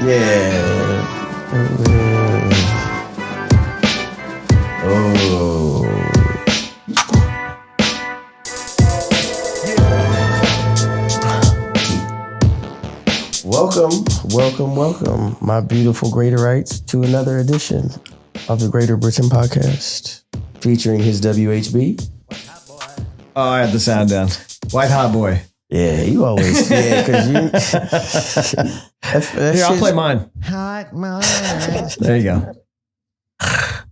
Yeah. Oh. Welcome, my beautiful Greaterites, to another edition of the Greater Britton podcast, featuring his WHB. Oh, I had the sound down. White hot boy. Yeah, you always, because you. Here, I'll play mine. Hot mine. There you go.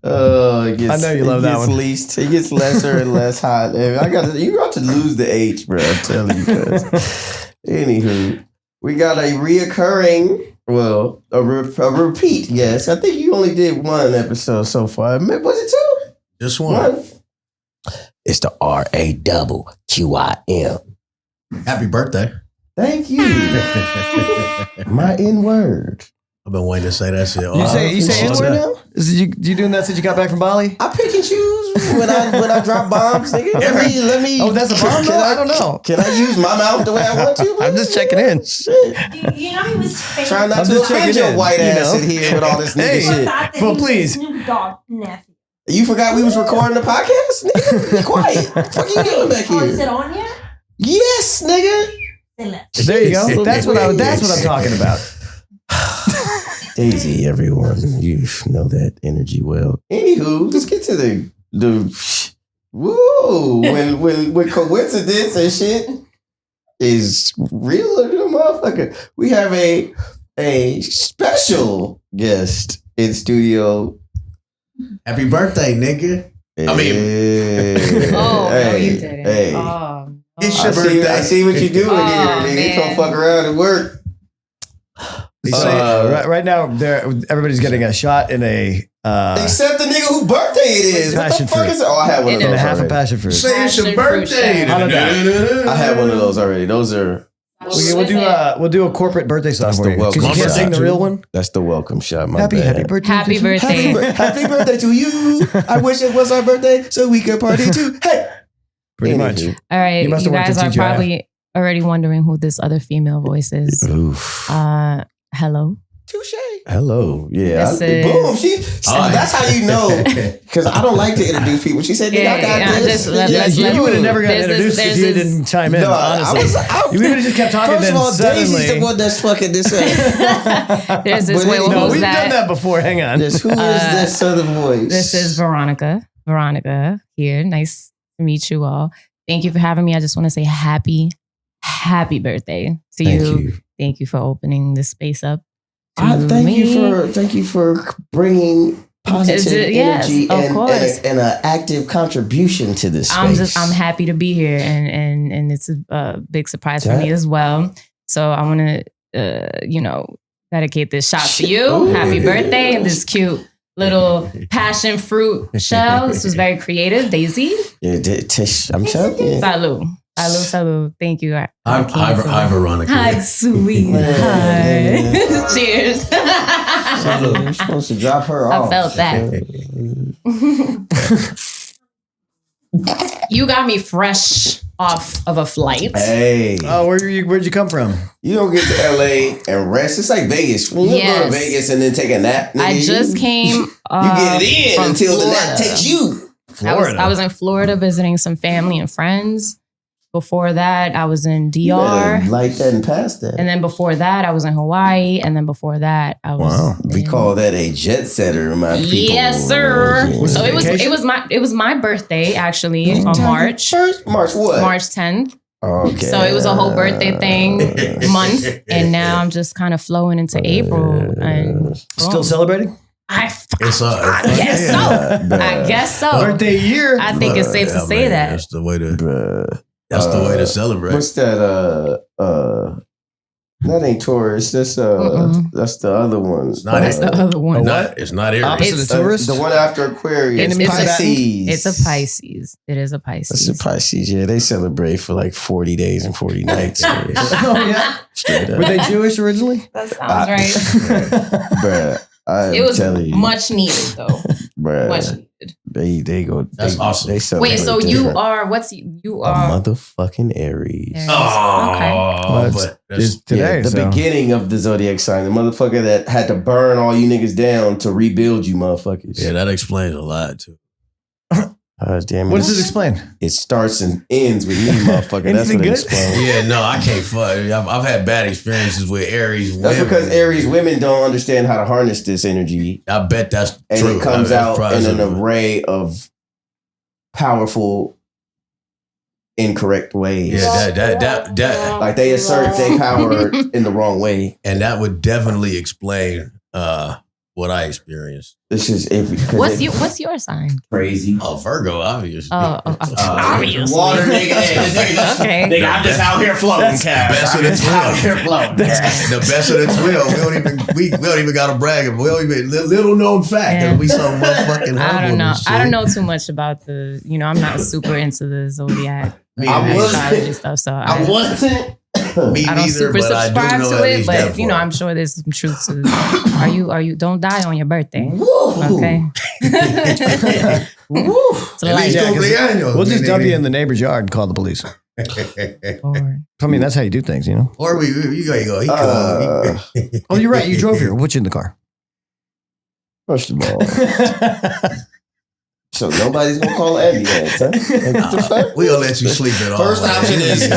Oh, I know you love that one. It gets lesser and less hot. You're about to lose the H, bro. I'm telling you, cuz. Anywho, we got a reoccurring, a repeat. Yes, I think you only did one episode so far. Was it two? Just one. It's the RAQIM. Happy birthday. Thank you. My N-word. I've been waiting to say that shit. You say N-word now? You doing that since you got back from Bali? I pick and choose when I drop bombs, nigga. Let me. Oh, that's a bomb? I don't know. Can I use my mouth the way I want to? I'm just checking in. Shit. You know he was famous. Trying not to offend your white ass in here with all this nigga shit. Well, please. Snoop Dogg nephew. You forgot we was recording the podcast? Nigga, be quiet. What the fuck you doing back here? Oh, is it on yet? Yes, nigga. There you go. That's what I'm talking about. Daisy, everyone. You know that energy well. Anywho, let's get to the woo. When coincidence and shit is realer than a motherfucker. We have a special guest in studio. Happy birthday, nigga. Oh, no, you didn't. Hey. It's your birthday. I see what you doing here, nigga. You don't fuck around and work. Right now, everybody's getting a shot in a... except the nigga whose birthday it is. What the fuck is it? Oh, I had one of those and a half already. a passion fruit. Say it's your birthday. I had one of those already. Those are... We'll do a corporate birthday song That's for the you. welcome Because you can't shot. sing the real one. That's the welcome shot. Happy birthday. Happy birthday. Happy birthday to you. I wish it was our birthday so we could party too. Hey. Pretty much. All right, You must you have worked guys at are TGI. probably already wondering who this other female voice is. Oof. Hello. Touche. Hello. Yeah. This Boom. That's how you know. Because I don't like to introduce people. She said, I got this. You would have never gotten introduced if you didn't chime in, honestly. You would have just kept talking, First then of all, Daisy's suddenly... the one that's fucking this way. There's this. Wait, No, who's we've that? done that before. Hang on. Who is this other voice? This is Veronica. Veronica here. Nice to meet you all. Thank you for having me. I just want to say happy birthday to you. Thank you for opening this space up. Thank you for bringing positive energy and an active contribution to this space. I'm happy to be here, and it's a big surprise for me as well. So I want to dedicate this shot to you. Ooh. Happy birthday, and this cute little passion fruit shell. This was very creative, Daisy. Yeah, I'm telling you. Salud. Thank you. Hi, Veronica. Hi, sweet. Hi. Cheers. You're supposed to drop her off. I felt that. You got me fresh off of a flight. Hey. Oh, where'd you come from? You don't get to LA and rest. It's like Vegas. When you go to Vegas and then take a nap, nigga, I just came. You get it in until Florida. the nap takes you. Florida. I was in Florida visiting some family and friends. Before that, I was in DR. Like that and past that. And then before that, I was in Hawaii. And then before that, I was. Wow. We call that a jet setter, my people. Yes, sir. Yeah. So it was my birthday actually on March. March what? March 10th. Okay. So it was a whole birthday thing month, and now I'm just kind of flowing into April and Still celebrating? I guess Yeah. so. I guess so. Birthday year. I think it's safe to say that. That's the way to. Bruh. That's the way to celebrate. What's that? That ain't Taurus. That's the other one. It's not That's the other one. It's not Aries. Opposite of Taurus? The one after Aquarius. It's Pisces. It's a Pisces. It is a Pisces. It's a Pisces. Yeah, they celebrate for like 40 days and 40 nights. Oh, yeah? Straight up. Were they Jewish originally? That sounds right. Bruh. It was telling you. much needed though. Bruh. Much needed. They go. That's awesome. They Wait, so different. you are a motherfucking Aries. Oh, Okay. but It's today. The beginning of the zodiac sign, the motherfucker that had to burn all you niggas down to rebuild you motherfuckers. yeah, that explains a lot too. Damn it. What does it explain? It starts and ends with me, motherfucker. That's Anything what it good? explains. Yeah, no, I can't fuck. I've had bad experiences with Aries That's women. because Aries women don't understand how to harness this energy. I bet that's And true. it comes That's out probably in an something. array of powerful, incorrect ways. Yeah, that Like they assert their power in the wrong way. and that would definitely explain what I experienced. This is What's your sign? crazy. Oh, Virgo, obviously. Obviously. Water nigga. Okay. Nigga, I'm just out here floating, Cash. Best of the 12. The best of the 12. We don't even got to brag. We don't even little known fact that we some motherfucking. I don't know. I don't know too much about the. I'm not super into the zodiac. Astrology stuff, so I wasn't. Me I don't neither, super but I do subscribe know to at it, least but that part. I'm sure there's some truth to it. Are you don't die on your birthday. Woo. Okay. Woo. It's At least like, cumpleaños. We'll just dump you in the neighbor's yard and call the police. I mean, that's how you do things, you know? Or you go. He come. Oh, you're right. You drove here. What's in the car? First of all, so nobody's gonna call an ambulance, huh? What the fuck? We'll let you sleep it off. First option is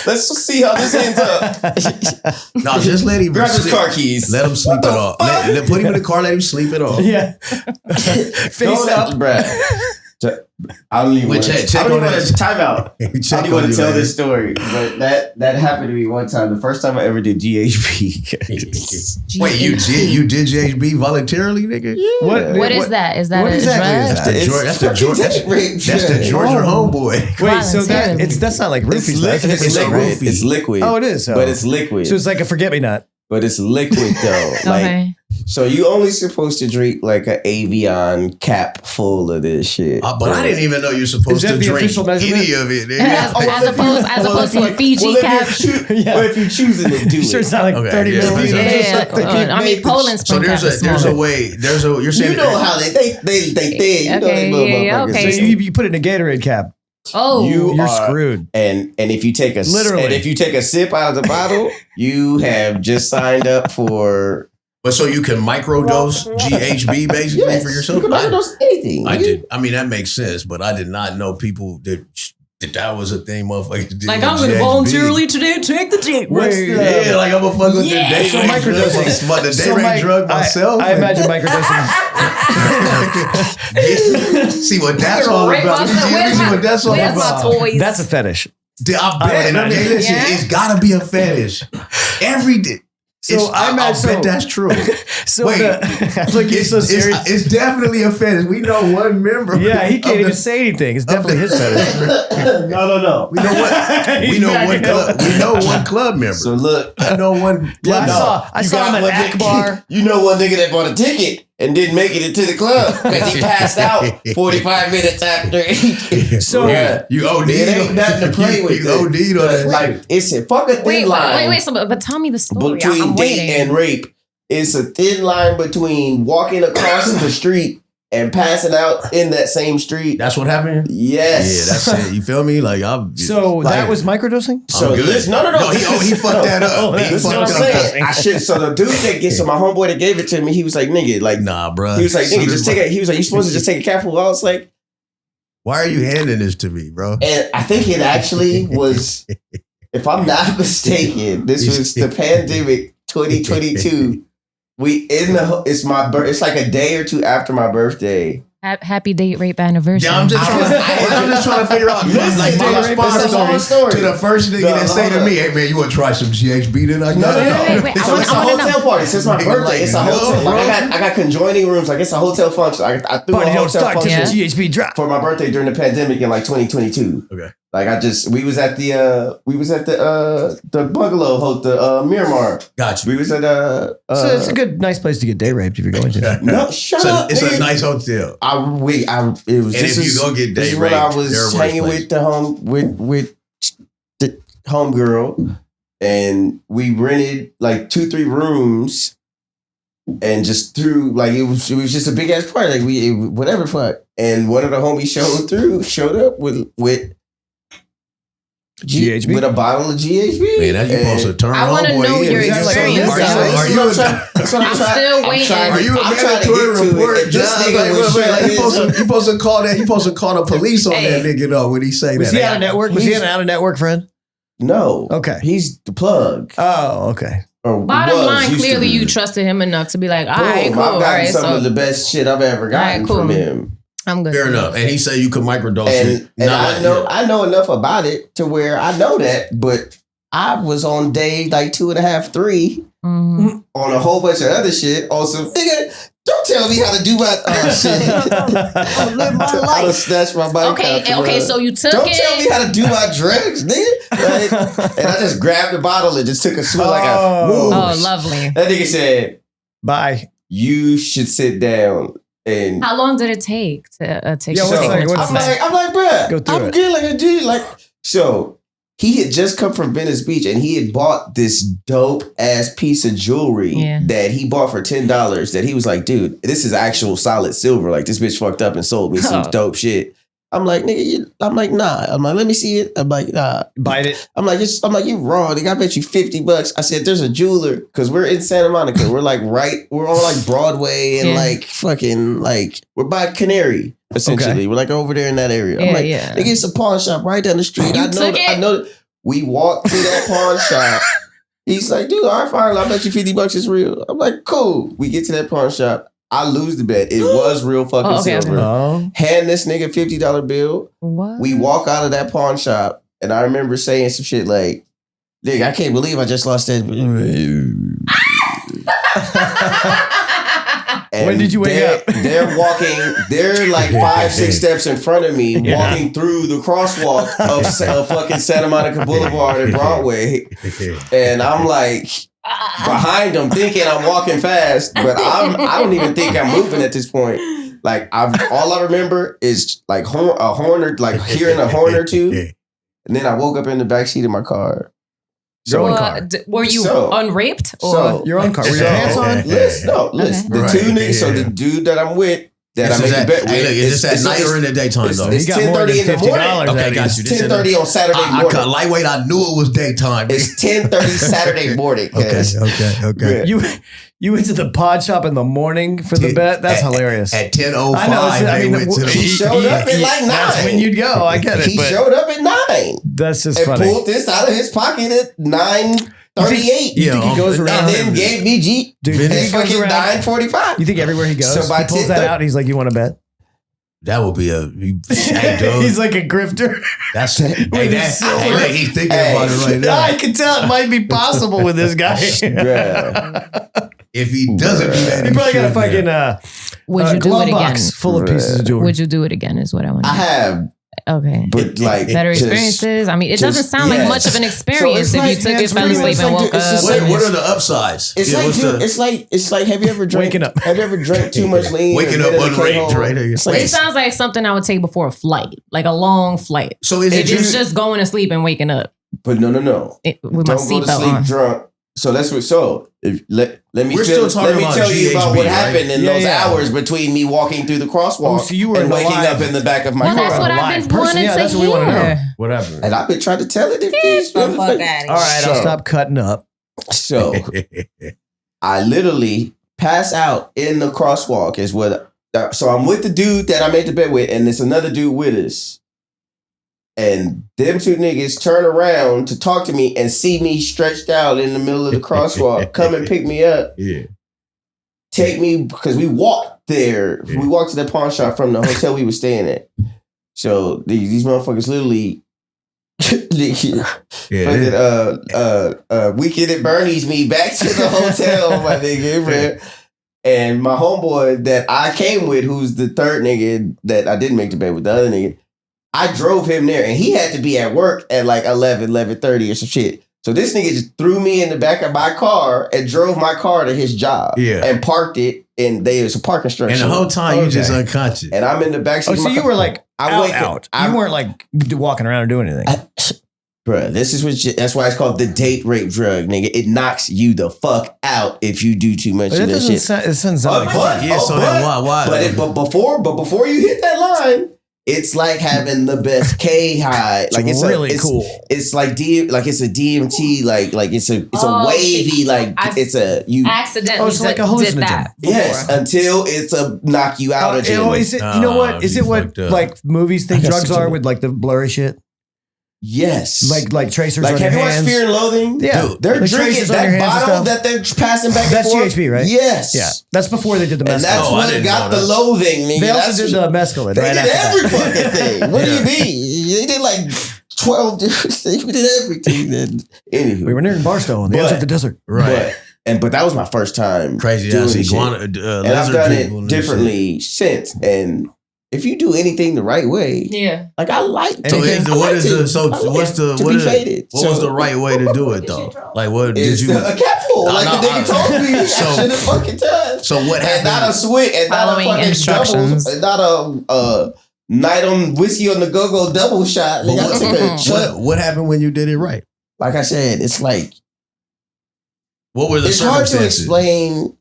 let's just see how this ends up. No, just let him Grab his sleep. car keys. Let him sleep it off. Put him in the car, let him sleep it off. Yeah. Face up, Brad. I don't even want Check to on that. time out. I don't even want to tell this story, but that happened to me one time. The first time I ever did GHB. Wait, you did GHB voluntarily, nigga? what is that? Is that what a exactly drug? is That's the Georgia homeboy. Wait, so that's not like roofies. It's liquid. It's liquid. Oh, it is. But it's liquid. So it's like a forget-me-not. But it's liquid though. Okay. So you only supposed to drink like an Avion cap full of this shit. But I didn't even know you're supposed that to the drink official measurement? any of it. Nigga. As opposed to a Fiji cap. Well, if you're choosing to do Sure, it. it's not like Okay, 30 yeah, milliliters. I mean, Poland So spring cap is there's a smaller. way. You're saying You know how they think. You know they little motherfuckers. okay. So you put it in a Gatorade cap. Oh, You're are- screwed. And if you take a sip out of the bottle, you have just signed up for. But so you can microdose GHB basically for yourself? You can microdose anything. I did. I mean, that makes sense, but I did not know people that was a thing motherfuckers did. like with I'm going to GHB. voluntarily today take the dick. Yeah, like I'm a fuck with the day So rate microdosing. drug. The day rate drug myself. I imagine microdosing. See what that's all about. See what that's all Where's my about. toys? That's a fetish. I bet. I mean, listen, Yeah. it's gotta be a fetish. Every day. So I bet that's true. So Wait, look, you're so serious. It's definitely a fetish. We know one member. Yeah, he can't of even say anything. It's definitely his fetish. No. We know what. We know one club member. So look, I know one. Yeah, I saw him at Akbar. You know one nigga that bought a ticket and didn't make it into the club because he passed out 45 minutes after. So you OD'd. It ain't nothing to play with. You OD'd on that. Like it's a fucking thin line. Wait. So, but tell me the story. between I'm date waiting. and rape. It's a thin line between walking across the street and passing out in that same street. That's what happened. Yes. Yeah, that's it. You feel me? Like I'm. So like, that was microdosing? So good. this, no. He fucked that up. He This is what I'm fucked up. saying. I should. So the dude that gets, so my homeboy that gave it to me, he was like, nigga, like, Nah, bro. he was like, nigga, just take it. He was like, you supposed to just take a capful. I was like, Why are you handing this to me, bro? and I think it actually was, if I'm not mistaken, this was the pandemic 2022. It's my birth. It's like a day or two after my birthday. Happy date rape anniversary. Yeah, I'm just trying to figure out like my response story. to the first nigga that say to me, "Hey man, you want to try some GHB?" Then I got Wait. So it's a hotel party. Since my Nigga, birthday, like, it's a no, hotel. bro. Like I got conjoining rooms. Like it's a hotel function. I threw Party a don't hotel start till the function GHB drop. for my birthday during the pandemic in like 2022. Okay. Like we was at the bungalow, the Miramar. Got you. We was at So it's a good, nice place to get day raped if you're going to. no, shut up. It's nigga. a nice hotel. It was. And This if you is, go get this day is when I raped, there was are worse hanging places. with the homegirl, and we rented like 2-3 rooms and just threw like it was just a big ass party, like whatever fuck. And one of the homies showed up with GHB? With a bottle of GHB. Man, that's supposed to turn. I want to know your experience. Are you a mandatory report? You supposed to call that? You supposed to call the police on that nigga though when he say that. Was he out of network? Was he an out of network friend? No. Okay. He's the plug. Oh, okay. Bottom line, clearly you trusted him enough to be like, all right, cool. I've gotten some of the best shit I've ever gotten from him. I'm good. Fair enough. And he said you could microdose it. And I know enough about it to where I know that, but I was on day like 2.5, 3 on a whole bunch of other shit. Also, nigga, don't tell me how to do my shit. I live my life. I snatch my bike. Okay, so you took Don't tell me how to do my drugs, nigga. Like, and I just grabbed the bottle and just took a swig like a whoosh. Oh, lovely. That nigga said, "Bye. You should sit down." And how long did it take to take? I'm like, bro, I'm good like a dude. Like, so he had just come from Venice Beach and he had bought this dope ass piece of jewelry that he bought for $10. That he was like, dude, this is actual solid silver. Like, this bitch fucked up and sold me some dope shit. I'm like, nigga, I'm like, nah. I'm like, let me see it. I'm like, nah. Bite it. I'm like, you wrong. Nigga, I bet you $50. I said, there's a jeweler, because we're in Santa Monica. We're like we're on like Broadway and like fucking like, we're by Canary, essentially. Okay. We're like over there in that area. I'm like, nigga, it's a pawn shop right down the street. I know. We walked to that pawn shop. He's like, dude, all right, fine. I bet you $50 is real. I'm like, cool. We get to that pawn shop. I lose the bet. It was real fucking silver. Okay. Hand this nigga $50 bill. What? We walk out of that pawn shop, and I remember saying some shit like, nigga, I can't believe I just lost that. When did you wake up? They're like 5-6 steps in front of me, walking through the crosswalk of fucking Santa Monica Boulevard and Broadway. And I'm like, behind them, thinking I'm walking fast, but I don't even think I'm moving at this point. Like all I remember is like a horn or like hearing a horn or two, and then I woke up in the backseat of my car. Your own car. Were you unraped or your own car? Were your pants on? Listen. The two niggas. So the dude that I'm with. That I make the bet with. Is this at night or in the daytime though? It's 10:30 in the morning. Okay, got you. 10:30 on Saturday morning. I cut lightweight. I knew it was daytime. It's 10:30 Saturday morning. Okay. You went to the pawn shop in the morning for the bet? That's hilarious. At 10:05, he showed up at like 9. That's when you'd go. I get it. He showed up at 9. That's just and funny. And pulled this out of his pocket at 9:38. You think he goes around? And then gave me his fucking 9:45. You think everywhere he goes, he pulls that out and he's like, you want to bet? That would be he's like a grifter. That's he's thinking about it right now. I can tell it might be possible with this guy. If he doesn't do that, he probably got a fucking would you do it again? Full of pieces of jewelry. Would you do it again? Is what I want to know. I have. Okay. But like better experiences. I mean, it doesn't sound like much of an experience if you took it, fell asleep, and woke up. What are the upsides? It's like have you ever drank? Waking up. Have you ever drank too much lean? Waking up unraped, right? It sounds like something I would take before a flight, like a long flight. So is it just going to sleep and waking up? But no. With my seatbelt on. Drunk. So that's what. So let me tell you about what happened in those hours between me walking through the crosswalk and waking up in the back of my car. That's what I've been wanting to hear. That's what we want to know. Whatever. And I've been trying to tell it. All right, I'll stop cutting up. So I literally pass out in the crosswalk. Is what. So I'm with the dude that I made the bet with, and there's another dude with us. And them two niggas turn around to talk to me and see me stretched out in the middle of the crosswalk, come and pick me up. Yeah. Take me, because we walked there. Yeah. We walked to the pawn shop from the hotel we were staying at. So these motherfuckers literally Weekend at Bernie's me back to the hotel, my nigga, bro. And my homeboy that I came with, who's the third nigga that I didn't make the bet with, the other nigga, I drove him there, and he had to be at work at like 11:30 or some shit. So this nigga just threw me in the back of my car and drove my car to his job. Yeah. And parked it, and there was a parking structure. And the whole time you just unconscious. And I'm in the backseat. Oh, so you were like out. You weren't like walking around or doing anything. Bruh, this is that's why it's called the date rape drug, nigga. It knocks you the fuck out if you do too much of that shit. It sounds like but before you hit that line, it's like having the best K high. Like it's really cool. It's like it's a DMT. Like it's a wavy. It's a you accidentally. It's like a hallucinogen. Yes, until it's a knock you out of jail. Is it? You know what? Is it what like movies think drugs are with like the blurry shit? Yes, like tracers. Like on have your you watched hands. Fear and Loathing? Yeah, dude, they're drinking that bottle that they're passing back. That's and forth. GHB, right? Yes. Yeah, that's before they did the mescaline. And that's what got the loathing. Nigga. They also did the mescaline. They right did every after fucking thing. What do you mean? They did like 12 different things. We did everything. Then anywho, we were near Barstow on the edge of the desert, right? But that was my first time. Crazy. Doing I see shit. And I've done it differently since. And if you do anything the right way, like I like. So what's the right way to do it though? Like what did you? A cat pull, like the nigga told me. Should have fucking done. So what happened? And not a switch, and Following not a fucking instructions. doubles, and not a night on whiskey on the go-go double shot. What happened when you did it right? Like I said, it's like what were the it's hard circumstances? to explain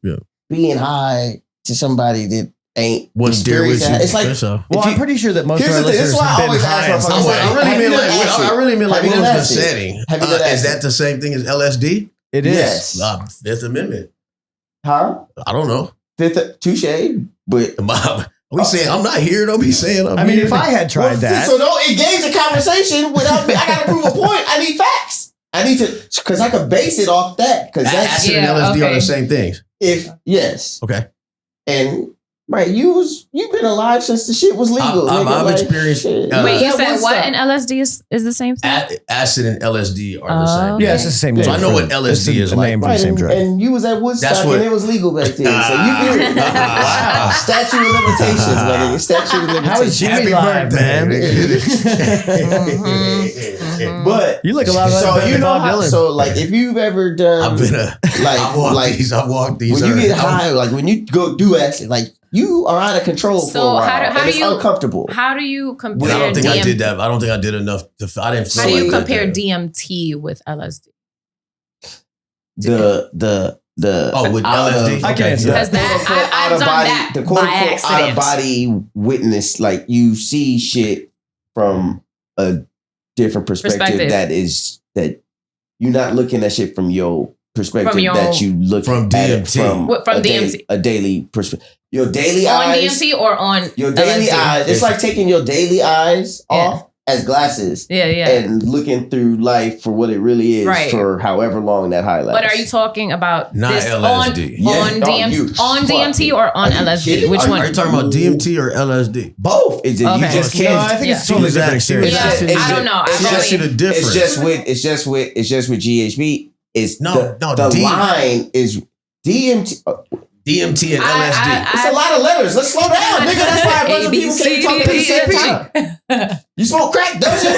being high to somebody that ain't what's there with you. It's like, well, I'm pretty sure that most of our listeners have been high. I really mean like what was the setting? Is that the same thing as LSD? It is. Yes. Fifth Amendment. Huh? I don't know. Touche, but we saying I'm not here. Don't be saying I'm I mean, here. if I had tried that, so don't engage the conversation without me. I got to prove a point. I need facts. I need to because I could base it off that because that's acid and LSD are the same things. Okay, and. Right, you've been alive since the shit was legal. I've experienced. Wait, you said what? And LSD is the same thing. Acid and LSD are the same. Yeah, it's the same. So I know what LSD is like. Name for the same drug. And you was at Woodstock and it was legal back then. So you did it. Wow. Statute of limitations, my nigga. Statute of limitations. How is Jimmy live, man? But you look a lot like so you know Bob how, Dylan. So like if you've ever done, I've been I've walked these. When you get high, like when you go do acid, like. You are out of control for a while. How do you, uncomfortable. How do you compare? I don't think I did that. I don't think I did enough. I didn't. How do you compare DMT with LSD? The with LSD. I can answer because I've done that the quote unquote out of body witness. Like you see shit from a different perspective. That you're not looking at shit from your perspective that you look from DMT from DMT a daily perspective. Your daily on eyes. On DMT or on your daily LSD? eyes. It's like taking your daily eyes off as glasses. Yeah. And looking through life for what it really is for however long that high lasts. But are you talking about not this LSD. on DMT or on LSD? Which one? Are you talking about DMT or LSD? Both. You just can't. No, I think it's totally different experience. I don't know. It's just with GHB. The line is DMT. DMT and LSD. It's a lot of letters. Let's slow down, nigga. That's why a bunch of people can't talk at the same time. You smoke crack, don't you?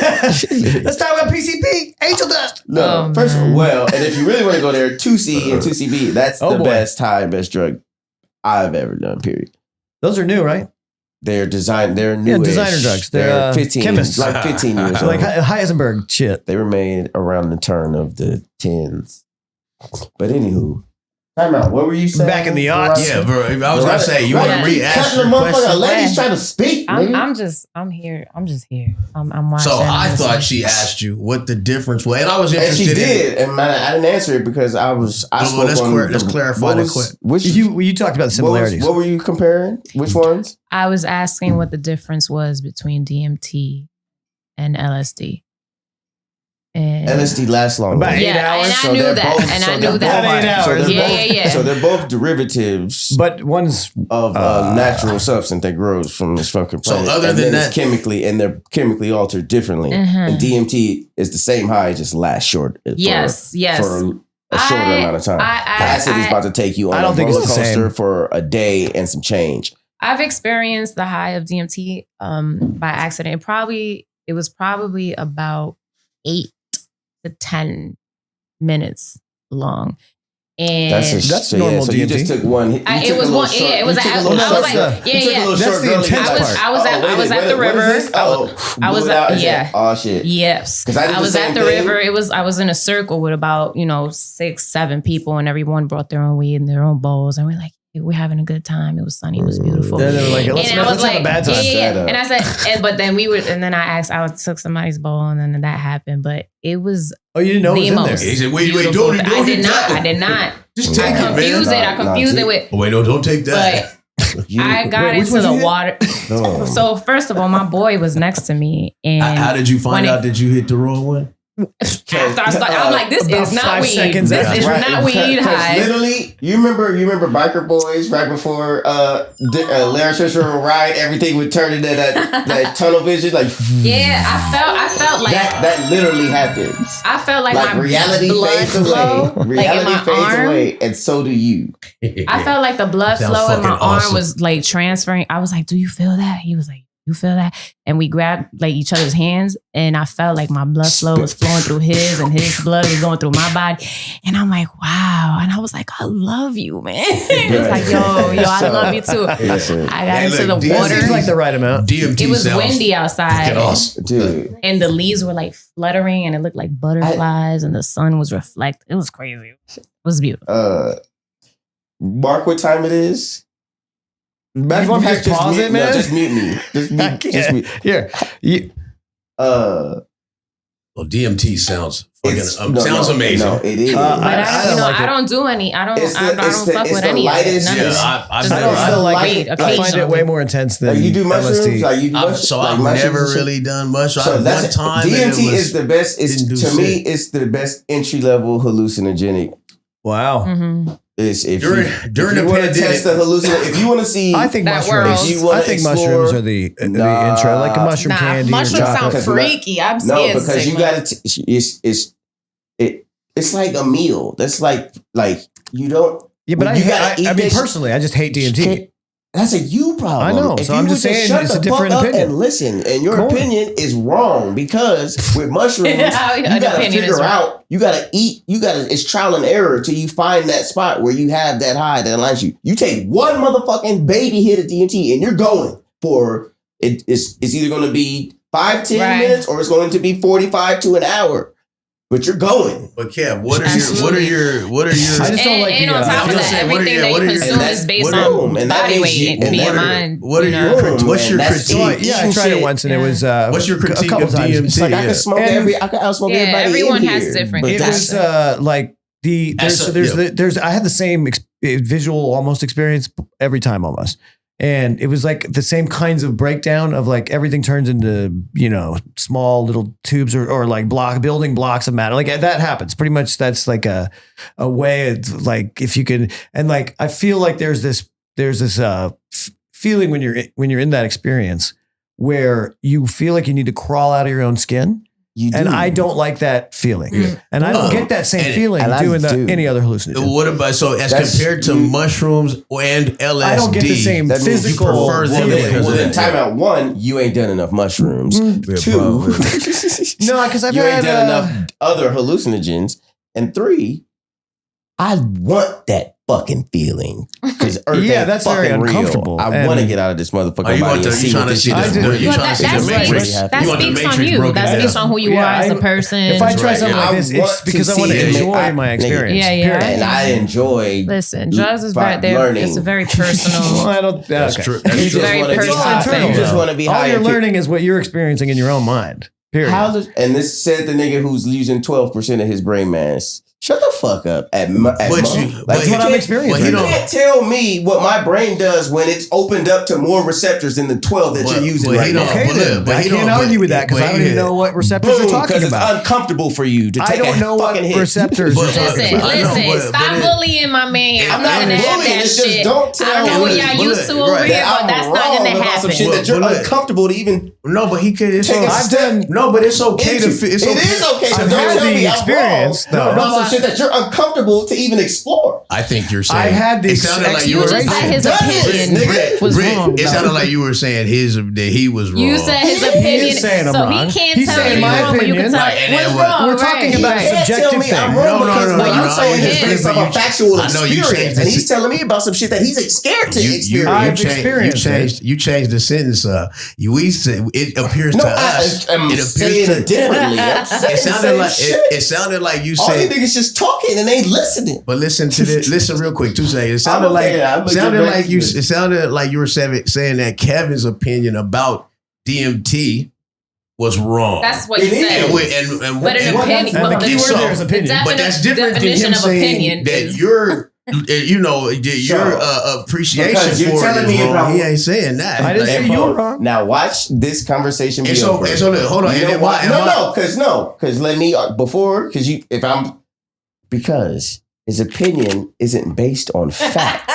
Let's talk about PCP. Angel dust. No, first of all, and if you really want to go there, 2C and 2CB, that's the best high and best drug I've ever done, period. Those are new, right? They're new designer drugs. They're 15, chemists. like 15 years old. Like Heisenberg shit. They were made around the turn of the 10s. But anywho, time out. What were you saying? Back in the aughts. Yeah, I was going to say, you want to re-ask your question? Lady's trying to speak. I'm here. I'm just here. I'm watching. So I thought she asked you what the difference was. And I was interested and she did. And I didn't answer it because let's clarify the question. You talked about the similarities. What were you comparing? Which ones? I was asking what the difference was between DMT and LSD. And LSD lasts longer. About 8 hours. And I knew that. So Yeah. So they're both derivatives, but one's of a natural substance that grows from this fucking planet. So other than that, they're chemically altered differently. And DMT is the same high, just lasts short. Yes. For a shorter amount of time. Acid is about to take you on a roller coaster for a day and some change. I've experienced the high of DMT by accident. It was probably about 8 to 10 minutes long. And that's normal so DMT. You just took one. It was one. Yeah, it was. I was like, yeah. That's the intense part. I was at the river. I was at, yeah. Oh shit. Yes. I was at the river. I was in a circle with about 6, 7 people, and everyone brought their own weed and their own bowls, and we're like, we're having a good time. It was sunny. It was beautiful. Then they were like, let's have a bad time. Yeah. And I said, but then and then I took somebody's bowl, and then that happened. But it was. Oh, you didn't know it was in there? He said, wait, don't I did not. Just take it, man. I confused it with. Oh, wait, no, don't take that. But I got into the water. No. So first of all, my boy was next to me. And how did you find out that you hit the wrong one? After I started, I'm like, this is not weed. This is not weed high. Literally, you remember Biker Boys right before Larry Fisher would ride, everything would turn into that tunnel vision, like yeah. I felt like that literally happens. I felt like my reality blood fades flow, away. Reality fades arm, away, and so do you. I felt like the blood flow in my arm was like transferring. I was like, "Do you feel that?" He was like, "You feel that?" And we grabbed like each other's hands, and I felt like my blood flow was flowing through his, and his blood was going through my body. And I'm like, wow. And I was like, I love you, man. It's like, yo, I love you too. I got into the water. Seems like the right amount. DMT it was windy outside, dude. And the leaves were like fluttering, and it looked like butterflies, and the sun was reflecting. It was crazy. It was beautiful. Mark what time it is. You want me to pause it, man? No, just mute me. Just mute. Here. Well, DMT sounds sounds amazing. No, it is. I don't do any. I don't fuck with any of it. I find it way more intense than you do mushrooms. LSD. So I've never really done mushrooms. So one time DMT is the best. To me, it's the best entry level hallucinogenic. Wow. Mm-hmm. During the want to test the hallucination, if you want to see, I think mushrooms. Mushrooms are the intro, like a mushroom candy. Mushrooms sound freaky. I'm saying because you got to. It's like a meal. That's like you don't. Yeah, but I mean, personally, I just hate DMT. That's a you problem. I know. So I'm just saying it's a different opinion. And listen, and your opinion is wrong because with mushrooms, you got to figure out, you got to eat, it's trial and error till you find that spot where you have that high that aligns you. You take one motherfucking baby hit of DMT and you're going for, it's either going to be 5-10 minutes or it's going to be 45 to an hour. But you're going. But Kev, what are your I just don't like and on top of that, everything that you consume is based on body weight, BMI. What's your critique? Yeah, I tried it once and it was what's your critique of DMT? Like I can smoke I can outsmoke everybody. Everyone in has here, different. It was like there's I had the same visual almost experience every time almost. And it was like the same kinds of breakdown of like everything turns into, small little tubes or like building blocks of matter. Like that happens pretty much. That's like a way of like, if you could, and like, I feel like there's this feeling when you're in that experience where you feel like you need to crawl out of your own skin. And I don't like that feeling. Yeah. And I don't get that same feeling doing any other hallucination. What about, so as compared to mushrooms and LSD? I don't get the same physical feeling. Well, then time out. 1, you ain't done enough mushrooms. 2, no, because you ain't done enough other hallucinogens. And 3, I want that fucking feeling. Because that's very uncomfortable. I want to get out of this motherfucking body. That speaks on you. That speaks on who you are as a person. If I try something like this, it's because I want to enjoy my experience. Yeah. And I enjoy. Listen, drugs is right there. It's a very personal. I don't. That's true. It's very personal. You just want to be high. All you're learning is what you're experiencing in your own mind. Period. And this said the nigga who's using 12% of his brain mass. Shut the fuck up. That's what I'm experiencing. You can't tell me what my brain does when it's opened up to more receptors than the 12 that you're using right now. I can't argue with that because I don't even know what receptors you're talking about. Because it's uncomfortable for you to take a fucking hit. Receptors you're talking about. Listen, stop bullying my man. I'm not going to have that shit. Don't tell me. I don't know what y'all used to over here, but that's not going to happen. Shit that you're uncomfortable to even. No, but he could. I've done. No, but it's okay to. It is okay. I've had the experience. No, shit that you're uncomfortable to even explore. I think you're saying. I had this. It sounded like you just said his opinion was wrong. It sounded like you were saying that he was wrong. You said his opinion. He's saying I'm so wrong. he can't tell you my wrong, but you can tell what's wrong. We're talking about a subjective thing. No. But you saying it's based off a factual I know you experience, and he's telling me about some shit that he's scared to experience. You changed the sentence. It appears to us. I'm saying it differently. It sounded like you said. All these niggas just talking and ain't listening. But listen to this. Listen real quick. 2 seconds. It sounded like you were saying that Kevin's opinion about DMT was wrong. That's what you said. But an opinion. And the key word there is opinion. But that's different than him saying that your appreciation for it is wrong. He ain't saying that. I didn't say you were wrong. Now watch this conversation. And so hold on. Because his opinion isn't based on fact.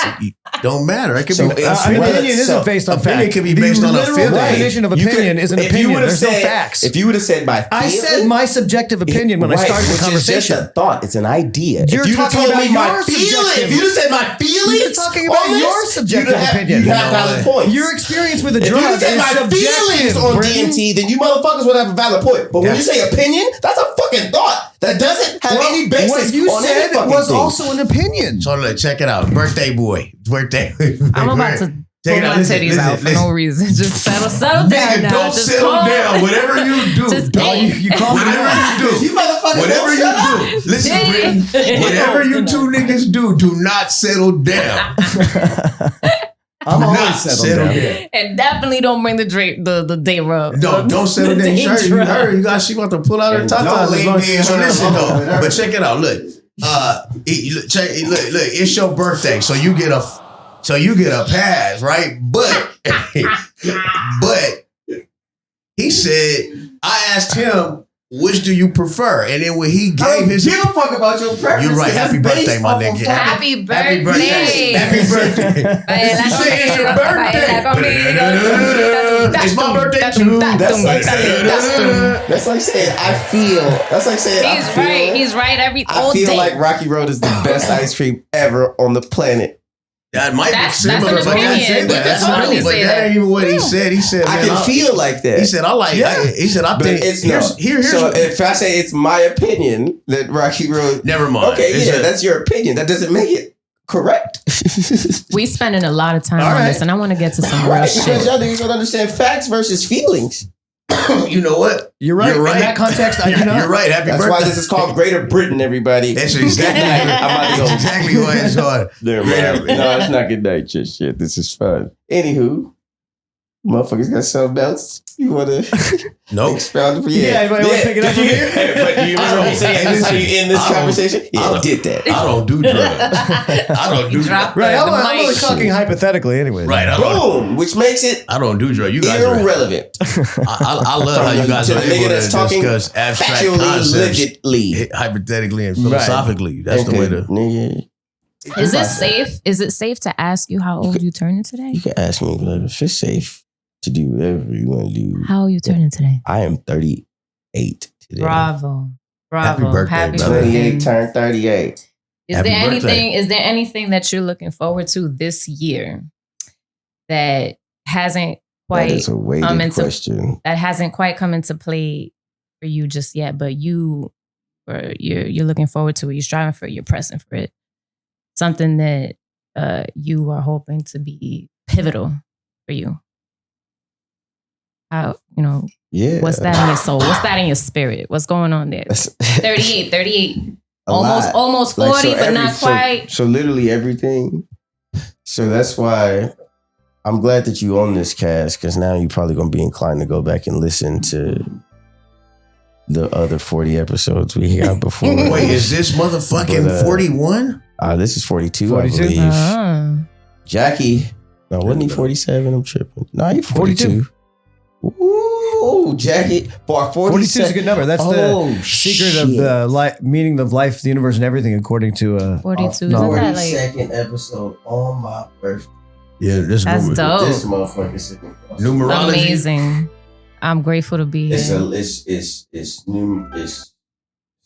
Don't matter. It could So be. Opinion isn't based on fact. Opinion can be based on a feeling. The definition of opinion is an opinion. There's no facts. If you would have said my feeling, I said my subjective opinion when I started the conversation. It's just a thought. It's an idea. You're talking about your subjective. If you just said my feelings, you're talking about your subjective opinion. You have valid points. Your experience with a If drug you said is my feelings subjective on DMT, then you motherfuckers would have a valid point. But when you say opinion, that's a fucking thought that doesn't have any basis. What you on said any was thing. also an opinion. So look, check it out. Birthday boy. Birthday. I'm about to pull my titties out for no reason. Just settle down now. Don't settle down. Whatever you do, You call me whatever you do. Listen, Brittany, whatever you two niggas do not settle down. I'm always settled down. And definitely don't bring the day rub. No, don't settle down. You heard. She about to pull out her tatas. So listen though. But check it out. Look. Look, it's your birthday, so you get a pass, right? But he said, I asked him, which do you prefer? And then when he gave his, give a fuck about your preference. You're right. Happy birthday, my nigga. Happy birthday. Happy birthday. You say it's your birthday. It's my birthday too. That's like saying I feel. That's like saying He's right. I feel like Rocky Road is the best ice cream ever on the planet. That might be similar, that's an opinion. That's totally but that ain't even what he said. He said, I can feel like that. He said, I like. Yeah. He said, I think. Here's so if I say it's my opinion that Rocky Road, never mind. Okay, that's your opinion. That doesn't make it correct. We spending a lot of time on this, and I want to get to some real shit. Because y'all niggas don't understand facts versus feelings. You know what? You're right. In that context, I do not. You're right. Happy birthday. That's why this is called Greater Britain, everybody. That's exactly. That's exactly what it's called. No, it's not good night, shit. This is fun. Anywho, motherfuckers got something else. You want to expound? Anybody want to pick it up from here? But do you remember me saying that's how you end this conversation? I did that. I don't do drugs. I don't do drugs. Right. I'm only talking hypothetically anyway. Right. Boom. Which makes it I don't do drugs. You guys irrelevant. I love how you guys are able to discuss abstract concepts hypothetically and philosophically. That's the way to. Is it safe? Is it safe to ask you how old you turning today? You can ask me if it's safe to do whatever you want to do. How are you turning today? I am 38 today. Bravo. Happy birthday. Happy 28 turned 38. Is there anything that you're looking forward to this year that hasn't quite That is a weighted question. That hasn't quite come into play for you just yet, but you're looking forward to it, you're striving for it, you're pressing for it. Something that you are hoping to be pivotal for you. How, what's that in your soul? What's that in your spirit? What's going on there? 38. Almost 40, but not quite. So literally everything. So that's why I'm glad that you own this cast, because now you're probably going to be inclined to go back and listen to the other 40 episodes we got before. Wait, is this motherfucking 41? This is 42, 42? I believe. Jackie. No, wasn't he 47? I'm tripping. No, he's 42. Ooh, Jackie. 42 is a good number. That's the secret of the meaning of life, the universe, and everything, according to 42. Is that 42nd episode on my birthday. Yeah, that's dope. This motherfucker sitting across. Numerology. Amazing. I'm grateful to be here. It's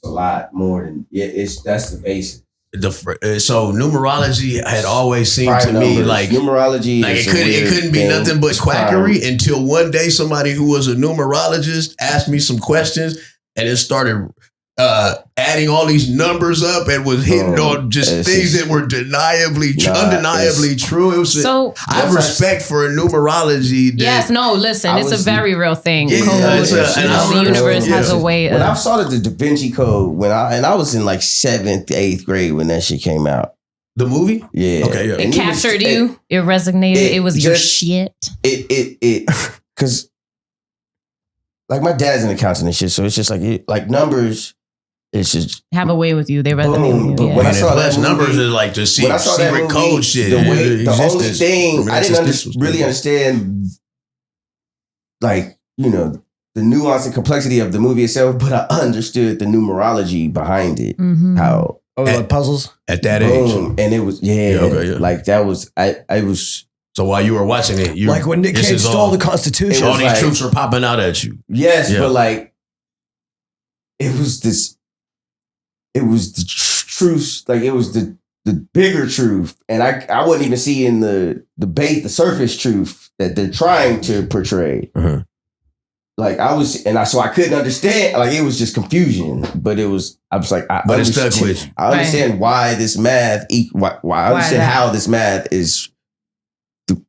a lot more than that's the basic. So numerology had always seemed to me like numerology. Like it couldn't be nothing but quackery until one day somebody who was a numerologist asked me some questions and it started adding all these numbers up and was hitting on just things that were undeniably true. It was I have respect for numerology. Yes, no, listen, it's a very real thing. Yeah, Code, the universe has a way when I saw the Da Vinci Code, I was in like 7th, 8th grade when that shit came out. The movie? Yeah. Okay, yeah. It captured you. It resonated. It was your shit. Because like my dad's an accountant and shit, so it's just like numbers. It's just have a way with you. They resonate with you. But when I saw that numbers is like just secret code shit. The only thing I didn't really understand, like, you know, the nuance and complexity of the movie itself, but I understood the numerology behind it. Mm-hmm. How like puzzles at that age, and it was like that was I was. So while you were watching it, you like when Nick Cage stole the Constitution, all these troops were popping out at you. Yes, but like it was the truth, like it was the bigger truth, and I wasn't even seeing the surface truth that they're trying to portray. Uh-huh. Like so I couldn't understand. Like it was just confusion, but I was like, but it stuck with you. I understand why this math. Why I understand how this math is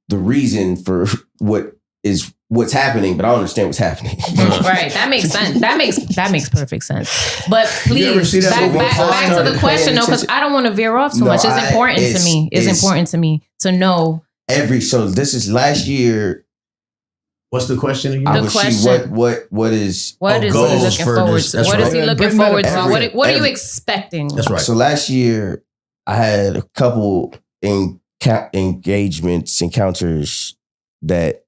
the reason for what's happening, but I don't understand what's happening. Right. That makes sense. That makes perfect sense. But please, back to the question, though, because I don't want to veer off too much. It's important to me. It's important to me to know. So this is last year. What's the question again? The question. What is he looking forward to? What is he looking forward to? What are you expecting? That's right. So last year I had a couple encounters that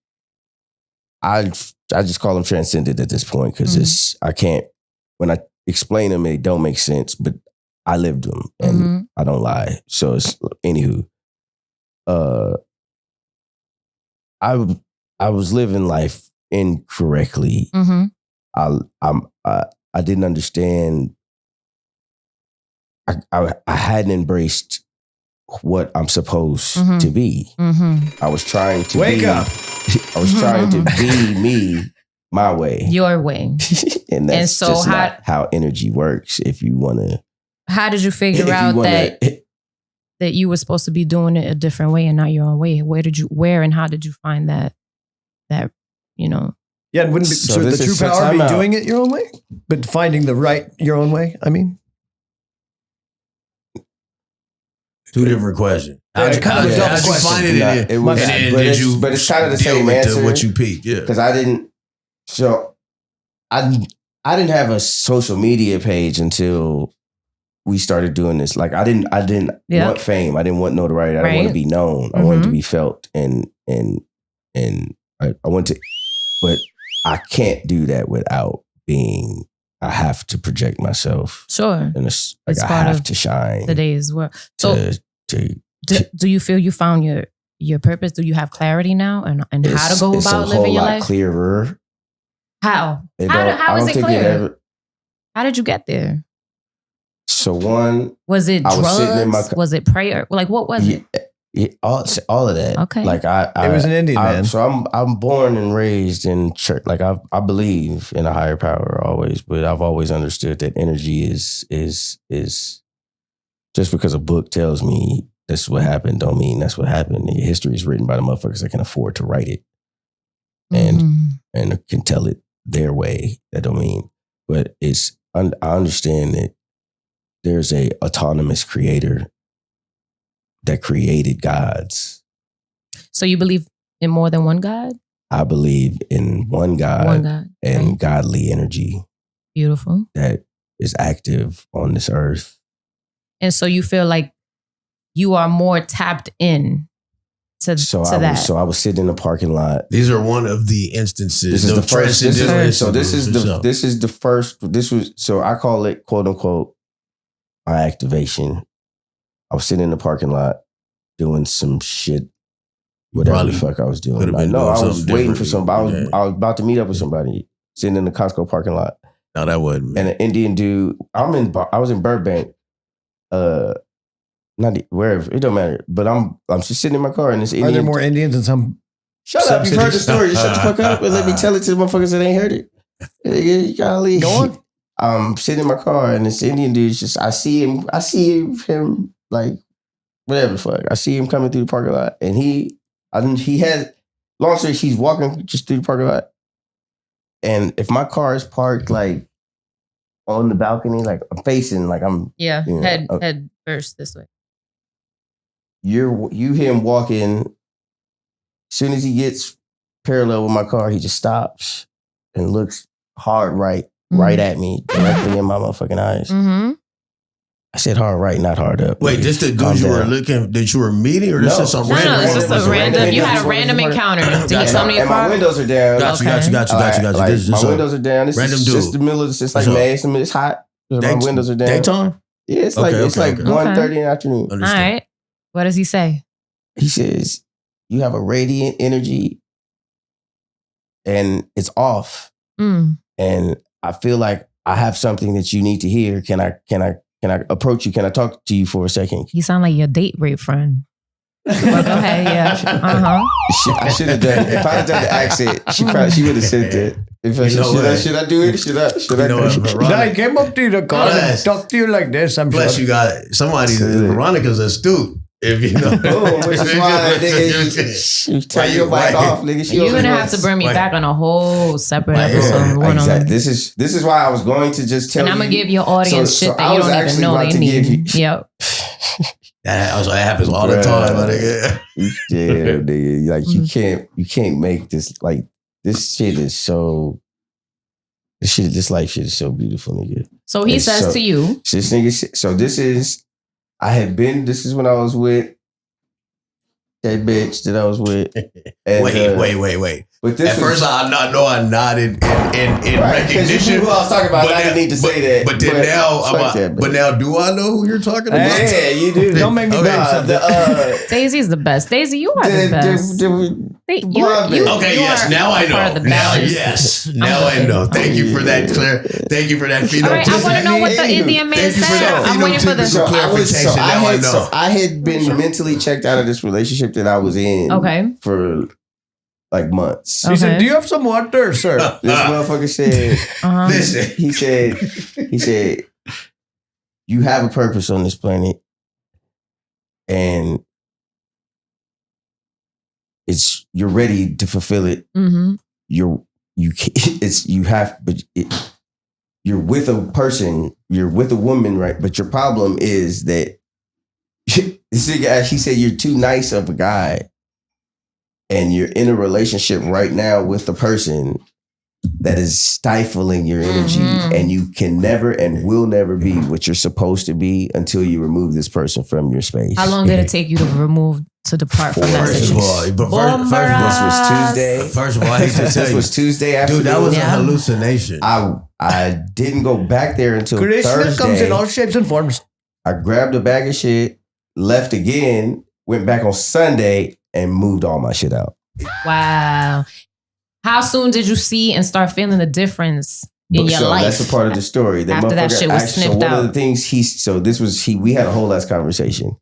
I just call them transcended at this point because I can't, when I explain them, they don't make sense, but I lived them and I don't lie. So it's, anywho, I was living life incorrectly. I didn't understand. I hadn't embraced what I'm supposed to be. I was trying to wake up. I was trying to be me, my way, your way, and that's just not how energy works. If you want to, how did you figure out that you were supposed to be doing it a different way and not your own way? Where and how did you find that you know? Yeah, wouldn't be, so the true power be doing it your own way, but finding your own way. I mean. Two different questions. How'd you find it? But it's kind of the same answer. What you peaked, yeah. Because I didn't have a social media page until we started doing this. Like I didn't want fame. I didn't want notoriety. I didn't want to be known. I wanted to be felt, and I want to, but I can't do that without being. I have to project myself. Sure. And it's like I have to shine. Today's world. So do you feel you found your purpose? Do you have clarity now and how to go about living your life? It's a whole lot clearer. How? How is it clear? How did you get there? So one. Was it drugs? Was it prayer? Like what was it? All of that. Okay. Like it was an Indian man. So I'm born and raised in church. Like I believe in a higher power always, but I've always understood that energy is just because a book tells me this is what happened, don't mean that's what happened. History is written by the motherfuckers that can afford to write it and can tell it their way. That don't mean, but I understand that there's a autonomous creator that created gods. So you believe in more than one God? I believe in one God and godly energy. Beautiful. That is active on this earth. And so you feel like you are more tapped in to that. So I was sitting in the parking lot. These are one of the instances. This is the first. So I call it, quote unquote, my activation. I was sitting in the parking lot doing some shit, whatever the fuck I was doing. I was waiting for somebody. I was about to meet up with somebody, sitting in the Costco parking lot. No, that wasn't me. And an Indian dude. I was in Burbank. Not wherever, it don't matter. But I'm just sitting in my car and this Indian. Are there more Indians in some? Shut up! You've heard the story. Just shut the fuck up and let me tell it to the motherfuckers that ain't heard it. You gotta leave. Go on. I'm sitting in my car and this Indian dude's just, I see him like, whatever the fuck. I see him coming through the parking lot and he had, long story, he's walking just through the parking lot. And if my car is parked like on the balcony, like I'm facing, like I'm. Yeah, you know, head first this way. You hear him walking. As soon as he gets parallel with my car, he just stops and looks hard right at me, directly in my motherfucking eyes. Mm-hmm. I said hard right, not hard up. Wait, this the dude you were looking that you were meeting, or this is some random? No, it's just a random. You had a random encounter. Did you tell me your my windows are down. Got you. Like, This my windows are down. This random is dude. just the middle of this. It's like May. It's hot. My windows are down. Daytime? Yeah, it's like 1:30 in the afternoon. All right. What does he say? He says, "You have a radiant energy, and it's off. And I feel like I have something that you need to hear. Can I approach you? Can I talk to you for a second?" You sound like your date rape friend. Well, go ahead, yeah. I should have done. If I had done the accent, she would have said that. If I should I do it? Should I? I came up to the car and talked to you like this. I'm Plus, sure. you got somebody. Veronica's astute. If you know, which is why you turn your mic off, nigga. You're gonna have to bring me back on a whole separate episode. Exactly. This is why I was going to just tell you. And I'm gonna give your audience shit that you don't even know they need. Yep. That happens all the time, my nigga. Yeah, nigga. Like you can't make this like this shit is so. This life shit is so beautiful, nigga. So he says to you, this nigga. So this is. This is when I was with that bitch that I was with. And, wait. But at first, I nodded in recognition. Who I was talking about, I didn't need to say that. But then now, do I know who you're talking about? Yeah, you do. Don't make me Daisy's the best. Daisy, you are the best. Now I know. Now I know. Thank you for that, Claire. Thank you for that feedback. All right, I want to know what the Indian man said. I'm waiting for the clarification. Now I know. I had been mentally checked out of this relationship that I was in. Okay. For like months. He said, "Do you have some water, sir?" This motherfucker said, "Listen." He said, "You have a purpose on this planet, and you're ready to fulfill it. Mm-hmm. You're with a person, you're with a woman, right? But your problem is that he said you're too nice of a guy, and you're in a relationship right now with the person that is stifling your energy, and you can never and will never be what you're supposed to be until you remove this person from your space." How long did it take you to depart from that situation? This was Tuesday. First of all, I hate to tell you, this was Tuesday afternoon. Dude, that was a hallucination. I didn't go back there until Krishna Thursday. comes in all shapes and forms. I grabbed a bag of shit, left again, went back on Sunday, and moved all my shit out. Wow. How soon did you see and start feeling the difference in your life? That's a part of the story. After that shit was snipped out. One of the things we had a whole ass conversation.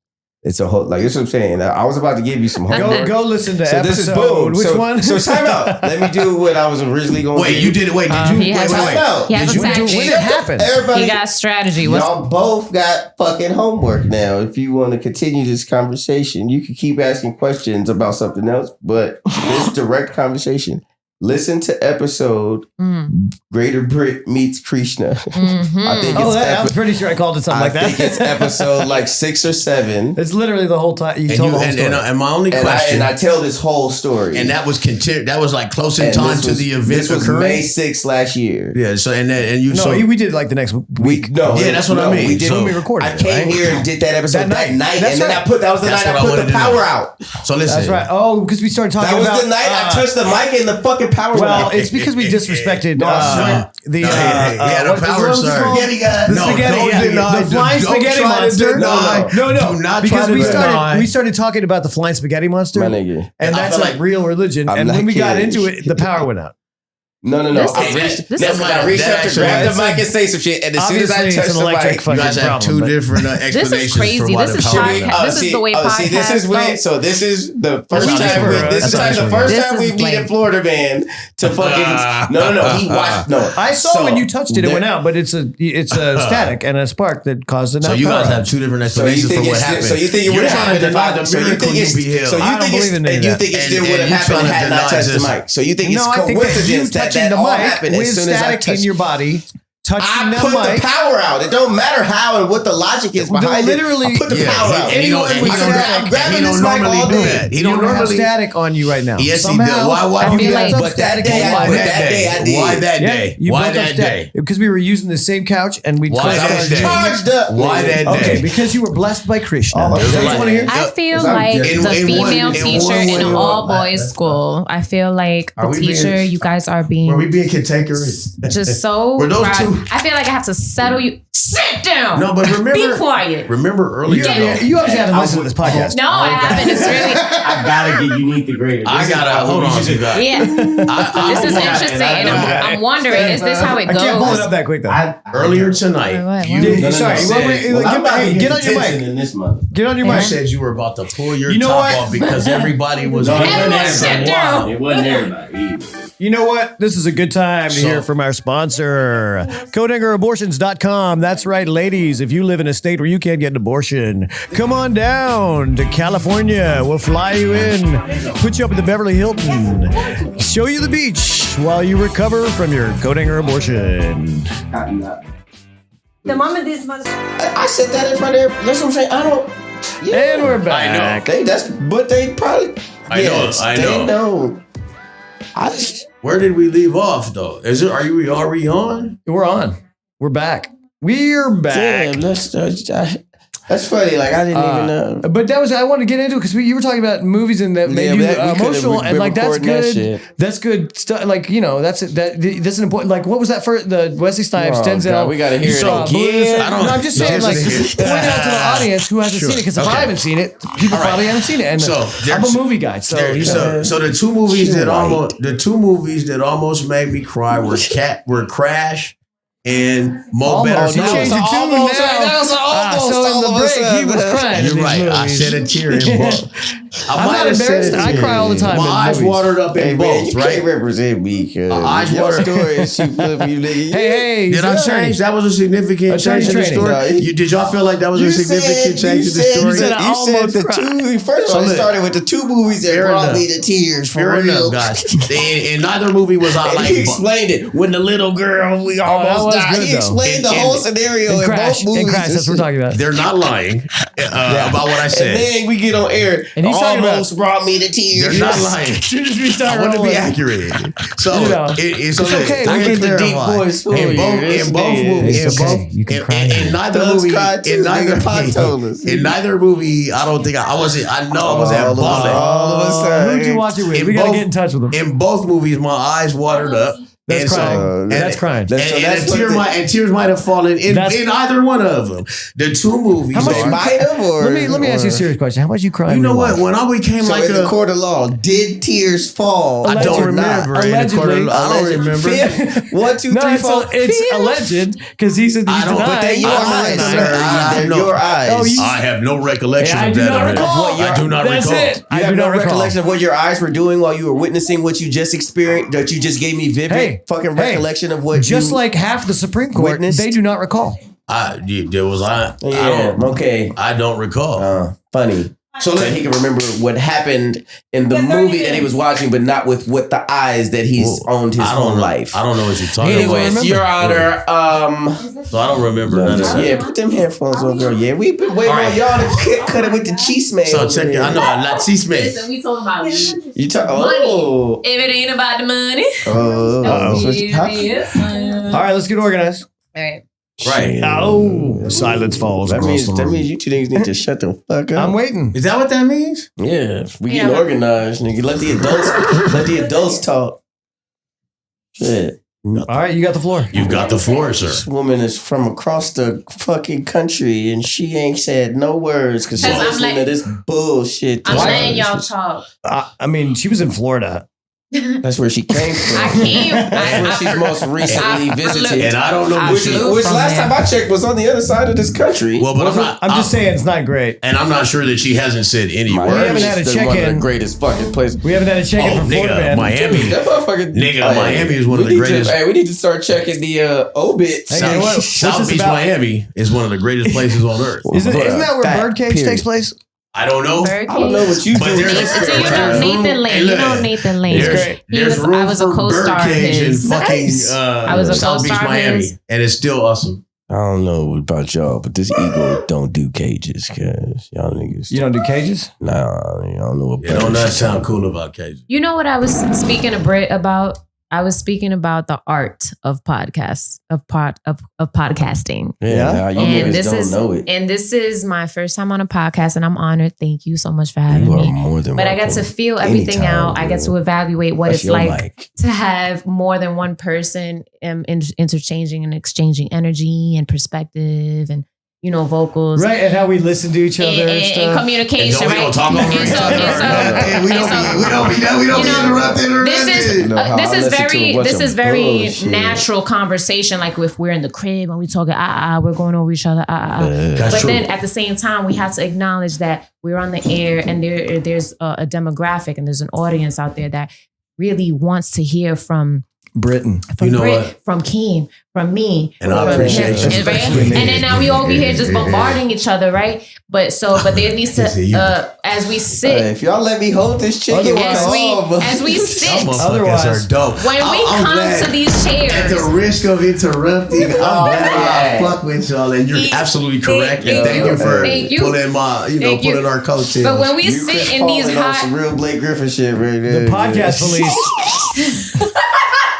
It's a whole, like, this is what I'm saying. I was about to give you some homework. Go listen to episode. This is boom. Which one? So time out. Let me do what I was originally going to do. Wait, you did it. Wait, did you? He has a tactic. When it happened. He got strategy. Y'all both got fucking homework now. If you want to continue this conversation, you can keep asking questions about something else, but this direct conversation. Listen to episode Greater Britton meets Krishna. Mm-hmm. I think I was pretty sure I called it something like that. I think it's episode like 6 or 7. It's literally the whole time. You told the whole story. And my only question, I tell this whole story, and that was that was like close in time to the event. This was May 6th last year. Yeah. So we did it like the next week. That's what I mean. We did when we recorded. I came here and did that episode that night, and then that was the night I put the power out. So listen, that's right. Oh, because we started talking about. That was the night I touched the mic and the fucking power. Well, it's because we disrespected the power star. The flying spaghetti monster. No. Because we started talking about the flying spaghetti monster, my nigga, and that's like real religion. And when we got into it, the power went out. No. I reached up to grab the mic and say some shit, and as soon as I touched the mic, you guys have two different explanations. This is crazy. This is this is the way podcasts. This is when. So this is the first time. This is the first time we meet in Florida, man. To fucking no. He watched. No, I saw when you touched it. It went out, but it's a static and a spark that caused it. So you guys have two different explanations for what happened. So you think it would have happened if I? So you think it still would have happened had I touched the mic? So you think it's coincidence that all happened as soon as I touched in your body? I put the power out. It don't matter how and what the logic is behind it. I put the power out. I'm grabbing this mic all day. He don't have static on you right now. Yes, he does. Why? I feel like But that day. Why that day? Because we were using the same couch and we charged up. Why that day? Okay, because you were blessed by Krishna. Is that what you want to hear? I feel like the female teacher in an all boys school. I feel like the teacher, you guys are being. Are we being cantankerous? Just so. Were those two? I feel like I have to settle you. Sit down. No, but remember. Be quiet. Remember earlier. You obviously have to listen to this podcast. No, I haven't. It's really. I gotta get unique to greater. I gotta hold on. You guys. Yeah. This is interesting, and I'm wondering, is this how it goes? I can't pull it up that quick though. Earlier tonight, sorry. Get on your mic. Get on your mic. You said you were about to pull your top off because everybody was. It wasn't everybody either. You know what? This is a good time to hear from our sponsor, CoatHangerAbortions.com. That's right, ladies. If you live in a state where you can't get an abortion, come on down to California. We'll fly you in, put you up at the Beverly Hilton, show you the beach while you recover from your coat hanger abortion. The moment this mother. I said that in front of everybody. That's what I'm saying. I don't. Yeah. And we're back. They probably. I know. Where did we leave off though? Are we on? We're on. We're back. We're back. Damn, that's funny. Like I didn't even know. But I wanted to get into it because you were talking about movies and that made you emotional, and like that's good. That's good stuff. Like that's an important. Like what was that for? The Wesley Snipes, Denzel. God, we gotta hear it again. I'm just saying, like point out to the audience who hasn't seen it, because if I haven't seen it, people probably haven't seen it. And I'm a movie guy, so the two movies that almost made me cry were Crash and Mo Better. You changed your tune now. So in the break, he was crying. You're right. I shed a tear in both. I'm not embarrassed. I cry all the time. My eyes watered up in both. You can't represent me because your story. She flipped you, nigga. Hey, did I change? That was a significant change in the story. Did y'all feel like that was a significant change in the story? You said the two. First of all, it started with the two movies that brought me to tears. Fair enough, guys. And neither movie was I like. He explained it when the little girl we almost died. He explained the whole scenario in both movies. And Crash, that's what we're talking about. They're not lying about what I said. And then we get on air. And he's almost brought me to tears. They're not lying. I want to be accurate. So it's okay. I get the deep voice for in both movies. You can cry. In neither movie, I don't think I wasn't. I know I was at Boston. Who'd you watch it with? We gotta get in touch with them. In both movies, my eyes watered up. That's crying. That's crying. And tears might have fallen in either one of them. The two movies. How much let me ask you a serious question. How much you crying? You know what? When I became like in the court of law, did tears fall? I don't remember. Allegedly. I don't remember. 1, 2, 3, 4. It's alleged because he said he's denying. Your eyes. I have no recollection of that. I do not recall. That's it. I have no recollection of what your eyes were doing while you were witnessing what you just experienced. That you just gave me vivid fucking recollection of what just like half the Supreme Court witnessed. They do not recall. There was okay. I don't recall. Funny. So that he can remember what happened in the movie that he was watching, but not with what the eyes that he's owned his whole life. I don't know what you're talking about. Anyways, Your Honor, so I don't remember none of that. Yeah, put them headphones on, girl. Yeah, we've been waiting on y'all to cut it with the cheese man. So check it. I know, not cheese man. Listen, we talking about you talk money. If it ain't about the money. All right, let's get organized. All right. Right. Oh, silence falls. That means you two niggas need to shut the fuck up. I'm waiting. Is that what that means? Yeah, we getting organized, nigga. Let the adults talk. Shit. All right, you got the floor. You've got the floor, sir. This woman is from across the fucking country, and she ain't said no words because she's listening to this bullshit. I'm letting y'all talk. I mean, she was in Florida. That's where she came from. That's where she's most recently visited. And I don't know which last time I checked was on the other side of this country. Well, but I'm just saying it's not great. And I'm not sure that she hasn't said any words. We haven't had a check-in. One of the greatest fucking places. We haven't had a check-in from Florida, man. Miami. That motherfucking Miami is one of the greatest. Hey, we need to start checking the obits. South Beach, Miami is one of the greatest places on earth. Isn't that where Birdcage takes place? I don't know. I don't know what you do. So you know Nathan Lane. You know Nathan Lane. There's room I was a for co-star of Birdcage in his. fucking I was a South Beach, co-star of Miami, his. and it's still awesome. I don't know about y'all, but this Eagle don't do cages, cause y'all niggas. You don't do cages? Nah, I don't know what. It don't not sound cool about cages. You know what I was speaking to Britt about? I was speaking about the art of podcasts, of podcasting. Yeah, you niggas don't know it. And this is my first time on a podcast, and I'm honored. Thank you so much for having You are me. more than But I got welcome. to feel everything Anytime, out. I get to evaluate what That's it's your like mic. to have more than one person interchanging and exchanging energy and perspective and, you know, vocals. Right, and how we listen to each other and stuff. And communication, And right? we don't talk over each other. We don't be interrupted. This is very natural conversation. Like if we're in the crib and we talking, we're going over each other, That's But true. then at the same time, we have to acknowledge that we're on the air and there's a demographic and there's an audience out there that really wants to hear from Britton. from You know Britt, what? from Keem, from me. And I from appreciate him, you. right? And then now we over here just bombarding each other, right? But there needs to, as we sit, Hey, if y'all let me hold this chicken, as we sit, Otherwise, are dope. when we I'm come glad. to these chairs, At the risk of interrupting, I'm glad I fuck with y'all, and you're absolutely correct. And thank you for pulling pulling our coattails. but when we sit in these hot, some real Blake Griffin shit right there. The podcast police.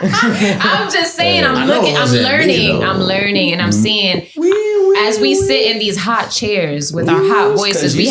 I'm just saying, I'm learning, and I'm seeing as we sit in these hot chairs with our hot voices, we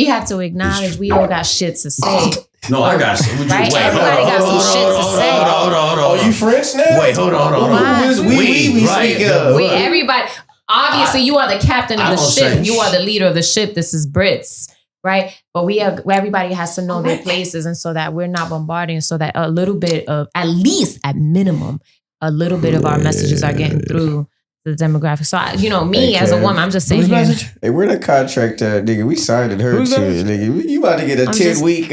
have to acknowledge we all got shit to say. No, I got some. Right? Everybody got some shit to say. Oh, you French now? Wait, hold on. Why? Who is we speak of? We everybody. Obviously, you are the captain of the ship. say- You are the leader of the ship. This is Brits, right? But everybody has to know their places, and so that we're not bombarding, so that a little bit of, at least at minimum, a little bit of our messages are getting through the demographic. So, me as a woman, I'm just saying. Whose here, message? Hey, we're the contract, nigga. We signed her Who's too, that? nigga. You about to get a I'm 10-week.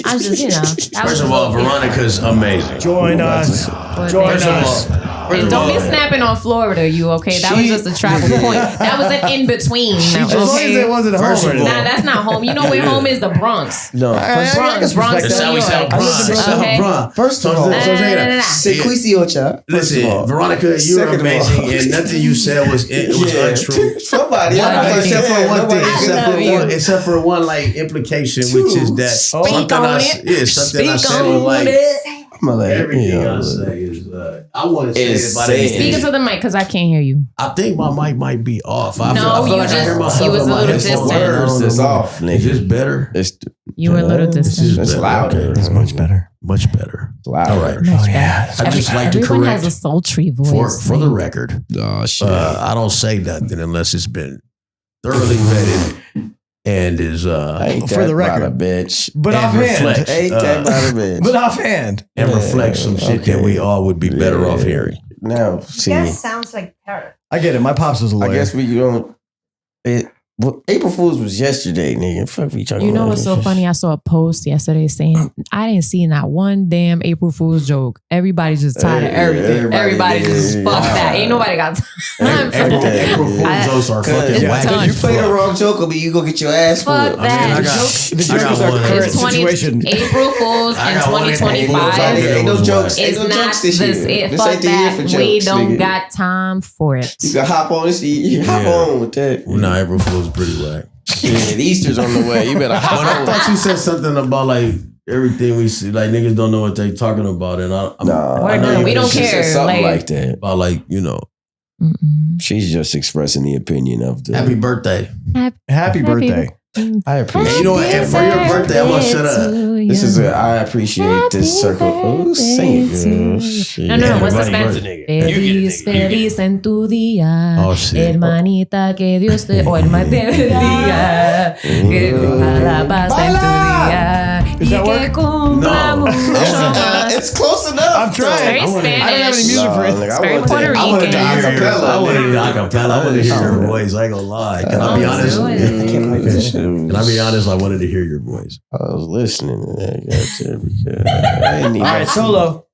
I'm just, that First was of all, a little- Veronica's amazing. Join us. But Join First of us. all, And don't be snapping on Florida, you okay? That was just a travel point. That was an in between. As long as Okay? it wasn't First home. of all- Nah, that's not home. You know where home is? The Bronx. No. Bronx, That's how we sound. Okay. First of all, Nah. Listen, Veronica, you're Second of all- amazing, and nothing you said was untrue. Somebody. I'm not gonna Except say for one thing, love you. except for one like implication, which is that something on I it. something I Speak said on was like it. I'm gonna let everything I say is I want to say It's it, but said. Speak into the mic because I can't hear you. I think my mic might be off. I No, feel you like I just- hear myself you was in a my little headphones. distant. I don't know. It's off, nigga. Is this better? It's You were a little distant. It's louder. It's much better. Much better. loud. All right. Oh, yeah. I just like to Everyone correct has a sultry voice. for the record. Oh shit. I don't say nothing unless it's been thoroughly vetted and is Ain't for that the record. about a bitch. But and offhand. reflects, Ain't that about a bitch. But offhand. and reflects some shit that we all would be better off hearing. Now, see, That sounds like terror. I get it. My pops was a lawyer. I guess we don't. Well, April Fool's was yesterday, nigga. Fuck we talking You know about. what's so funny? I saw a post yesterday saying I didn't see not one damn April Fool's joke. Everybody's just tired of everything. Everybody just fuck that. Ain't nobody got time for that. April Fool's jokes are fucking It's whack. done. You play the wrong joke on me, you go get your ass Fuck fucked. that. I The got joke is our one. current It's 20 situation. April Fool's I in got one April Fool's. 2025. Ain't no jokes. Ain't It's no not jokes this this. year. This Fuck ain't the year that. for jokes. We don't nigga. got time for it. You can hop on this. You hop Yeah. on with that. Well, nah, April Fool's pretty whack. Shit, Easter's on the way. You better But hop I on. thought you said something about like everything we see, like niggas don't know what they talking about, and I'm Nah, We're I know done. you We don't just said care. Something Like- like that. about like Mm-mm. She's just expressing the opinion of the. happy birthday. Happy birthday. I appreciate. You know what? And for your birthday, I'm gonna set up. This is I appreciate this circle. Oh, sing it, girl. Shit. No. What's the Everybody Spanish? birthday. Feliz, feliz en tu día. Oh, shit. Hermanita, que Dios te. O hermana te bendiga. Que viva la paz en tu día. Does that work? No. It's close enough. I'm trying. Very Spanish. I don't have any music for it. It's very Puerto I wanted to Rican. hear your Acapella. I wanted to acapella. I wanted to hear your voice. I ain't gonna lie. Can I be honest? Can I be honest? I wanted to hear your voice. I was listening to that. Gotcha, because I didn't even- All right, solo.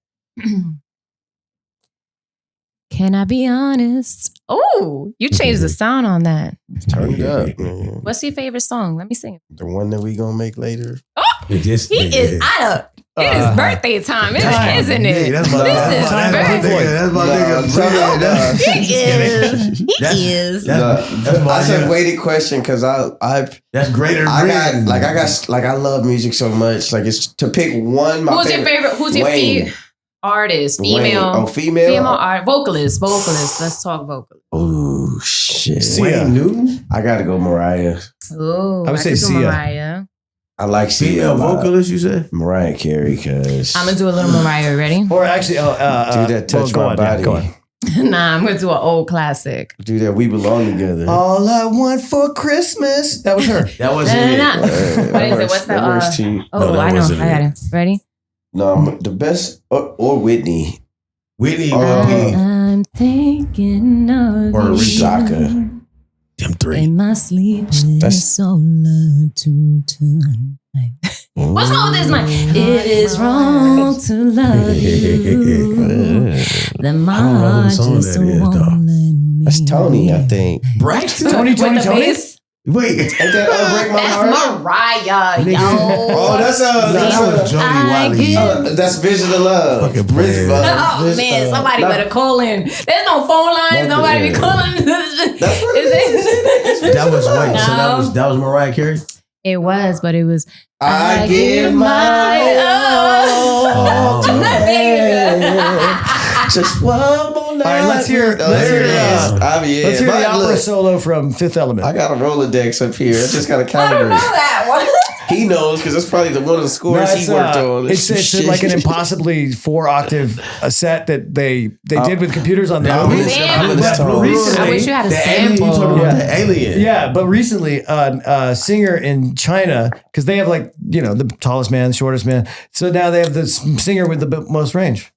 Can I be honest? Oh, you changed the sound on that. Turn it up, man. What's your favorite song? Let me sing it. The one that we gonna make later. He is out of. It is birthday time, isn't it? That's my That's my nigga. He is. That's a weighted question because That's Greater Britton. I love music so much. Like it's to pick one. Who's your favorite? Who's your favorite artist? Female. Wayne. Oh, female. Female art. Vocalist. Let's talk vocalist. Oh shit. Wayne Newton. I gotta go Mariah. Oh, I would say could do Sia. Mariah. I like Female vocalist, you said? Mariah Carey, cause I'm gonna do a little Mariah. Ready? Or actually, do that touch go my on, body. go on. Nah, I'm gonna do an old classic. Do that we belong together. All I want for Christmas. That was her. That wasn't it. What is it? What's that? verse to you. Oh, No, that I know. wasn't I got it. it. Ready? No, the best or Whitney Whitney I'm thinking of Or you. Shaka. Them three. In my sleepless That's- soul to tonight. What's wrong with this man? It is wrong to love you. Then my I don't know heart whose song just that is, won't though. let me. That's Tony, I think. Braxton? Tony. With the bass? Wait. Ain't that Break My Heart? That's Mariah, yo. Oh, that's That was Jody I Wiley. give- that's Vision of Love. Fucking player. Oh man, somebody better call in. There's no phone lines. Not Nobody be the- calling. That's what it is. That was wait. So No. that was Mariah Carey? It was, but it was. I give my all to her. Just one more night. All right, let's hear- Let's hear let's hear the opera Look, solo from Fifth Element. I got a Rolodex up here. I just got a I don't calendar. know that one. He knows because that's probably one of the scores he worked on. It's like an impossibly 4-octave set that they did with computers on the movie. Damn. But recently- I wish you had a The alien. You sample. talking about Yeah. the alien? Yeah, but recently, a singer in China, because they have the tallest man, the shortest man. So now they have the singer with the most range.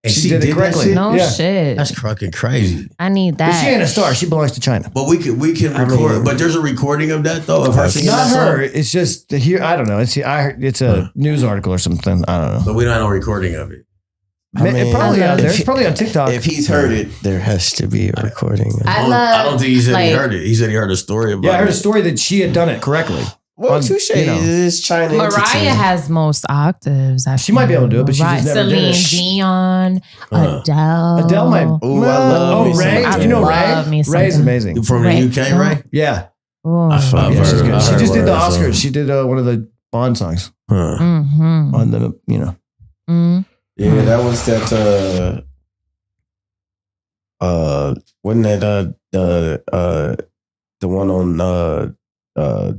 And She did it that correctly. shit? No Yeah. shit. That's fucking crazy. I need But she ain't a that. star. She belongs to China. But we can record. But there's a recording of that though. Of her singing Not that her. song? It's just here. I don't know. It's a news article or something. I don't know. But we don't have no recording of it. It's probably out there. It's probably on TikTok. If he's heard it, there has to be a recording. I don't think he said he like- heard it. He said he heard a story about I heard a it. story that she had done it correctly. Well, on, touche. you know. It is China. Mariah entity. has most octaves. I She might be able to do it, but she Mariah, just never did Celine it. Dion, Adele. Adele might. Ooh, I love me some Ray. Adele. Do you know Love me Ray? some Ray's Adele. amazing. From the Right. UK, right? Yeah. Oh. I've Yeah, heard- she's good. I've She heard just did the one of her Oscars. songs. She did one of the Bond songs Huh. Mm-hmm. on the, Mm-hmm. Yeah, that was that. Wasn't that the one on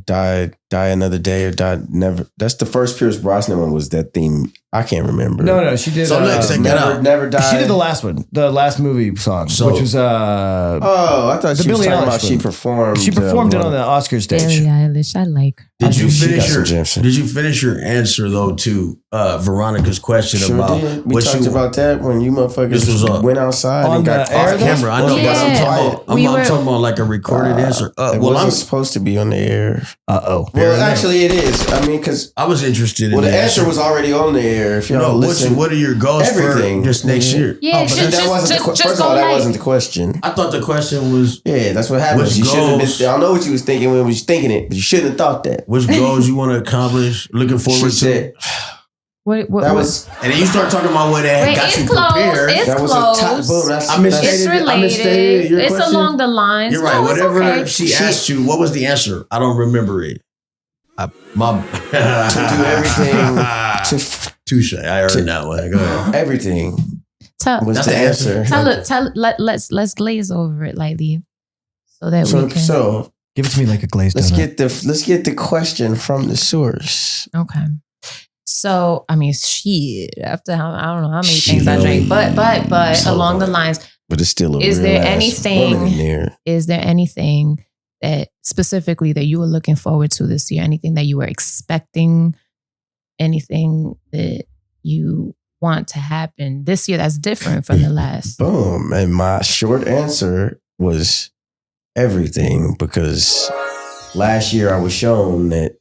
Die Another Day or Die Never? That's the first Pierce Brosnan one. Was that theme? I can't remember. No, she did. So let's check that out. Never Die. She did the last one, the last movie song, So- which was Oh, I thought The she was Billie talking Eilish about she one. performed. she performed it one. on the Oscar stage. Billie Eilish, I like. Did you She finish got some your gems. Did you finish your answer though to Veronica's question Sure about did. We what talked you about that when you motherfuckers This was went outside on and got the air, caught. though? camera? I know, Yeah. but I'm talking about, We I'm were- talking about like a recorded answer. It Well, wasn't supposed to be on the air. Oh, Well, actually, it is. I mean, because I was interested in the answer was already on the air. If y'all listen, what are your goals everything. for this next year? Yeah, but that wasn't the first of all, that wasn't the question. I thought the question was Yeah, that's what happens. Which You shouldn't have goals- been. I don't know what you was thinking when you was thinking it, but you shouldn't have thought that. which goals you want to accomplish, looking She forward to. said What that was And then you start talking about what that Wait, got it's you close. prepared. It's that was close. a top. Boom, that's, I misstated It's it. I related. misstated your It's question. along the lines. You're right. No, it's Whatever okay. she asked you, what was the answer? I don't remember it. Mom, to do everything. Touche. I heard that one. Go ahead. Everything Tell, was That's the the answer. answer. let's glaze over it lightly, so that we can. So give it to me like a glazed let's donut. let's get the question from the source. Okay. So I mean, shit. After I don't know how many things I drank, but So along the funny. lines, But it's still a Is real there ass anything- woman in there. is there anything that specifically that you were looking forward to this year? Anything that you were expecting anything that you want to happen this year that's different from the last? Boom. And my short answer was everything, because last year I was shown that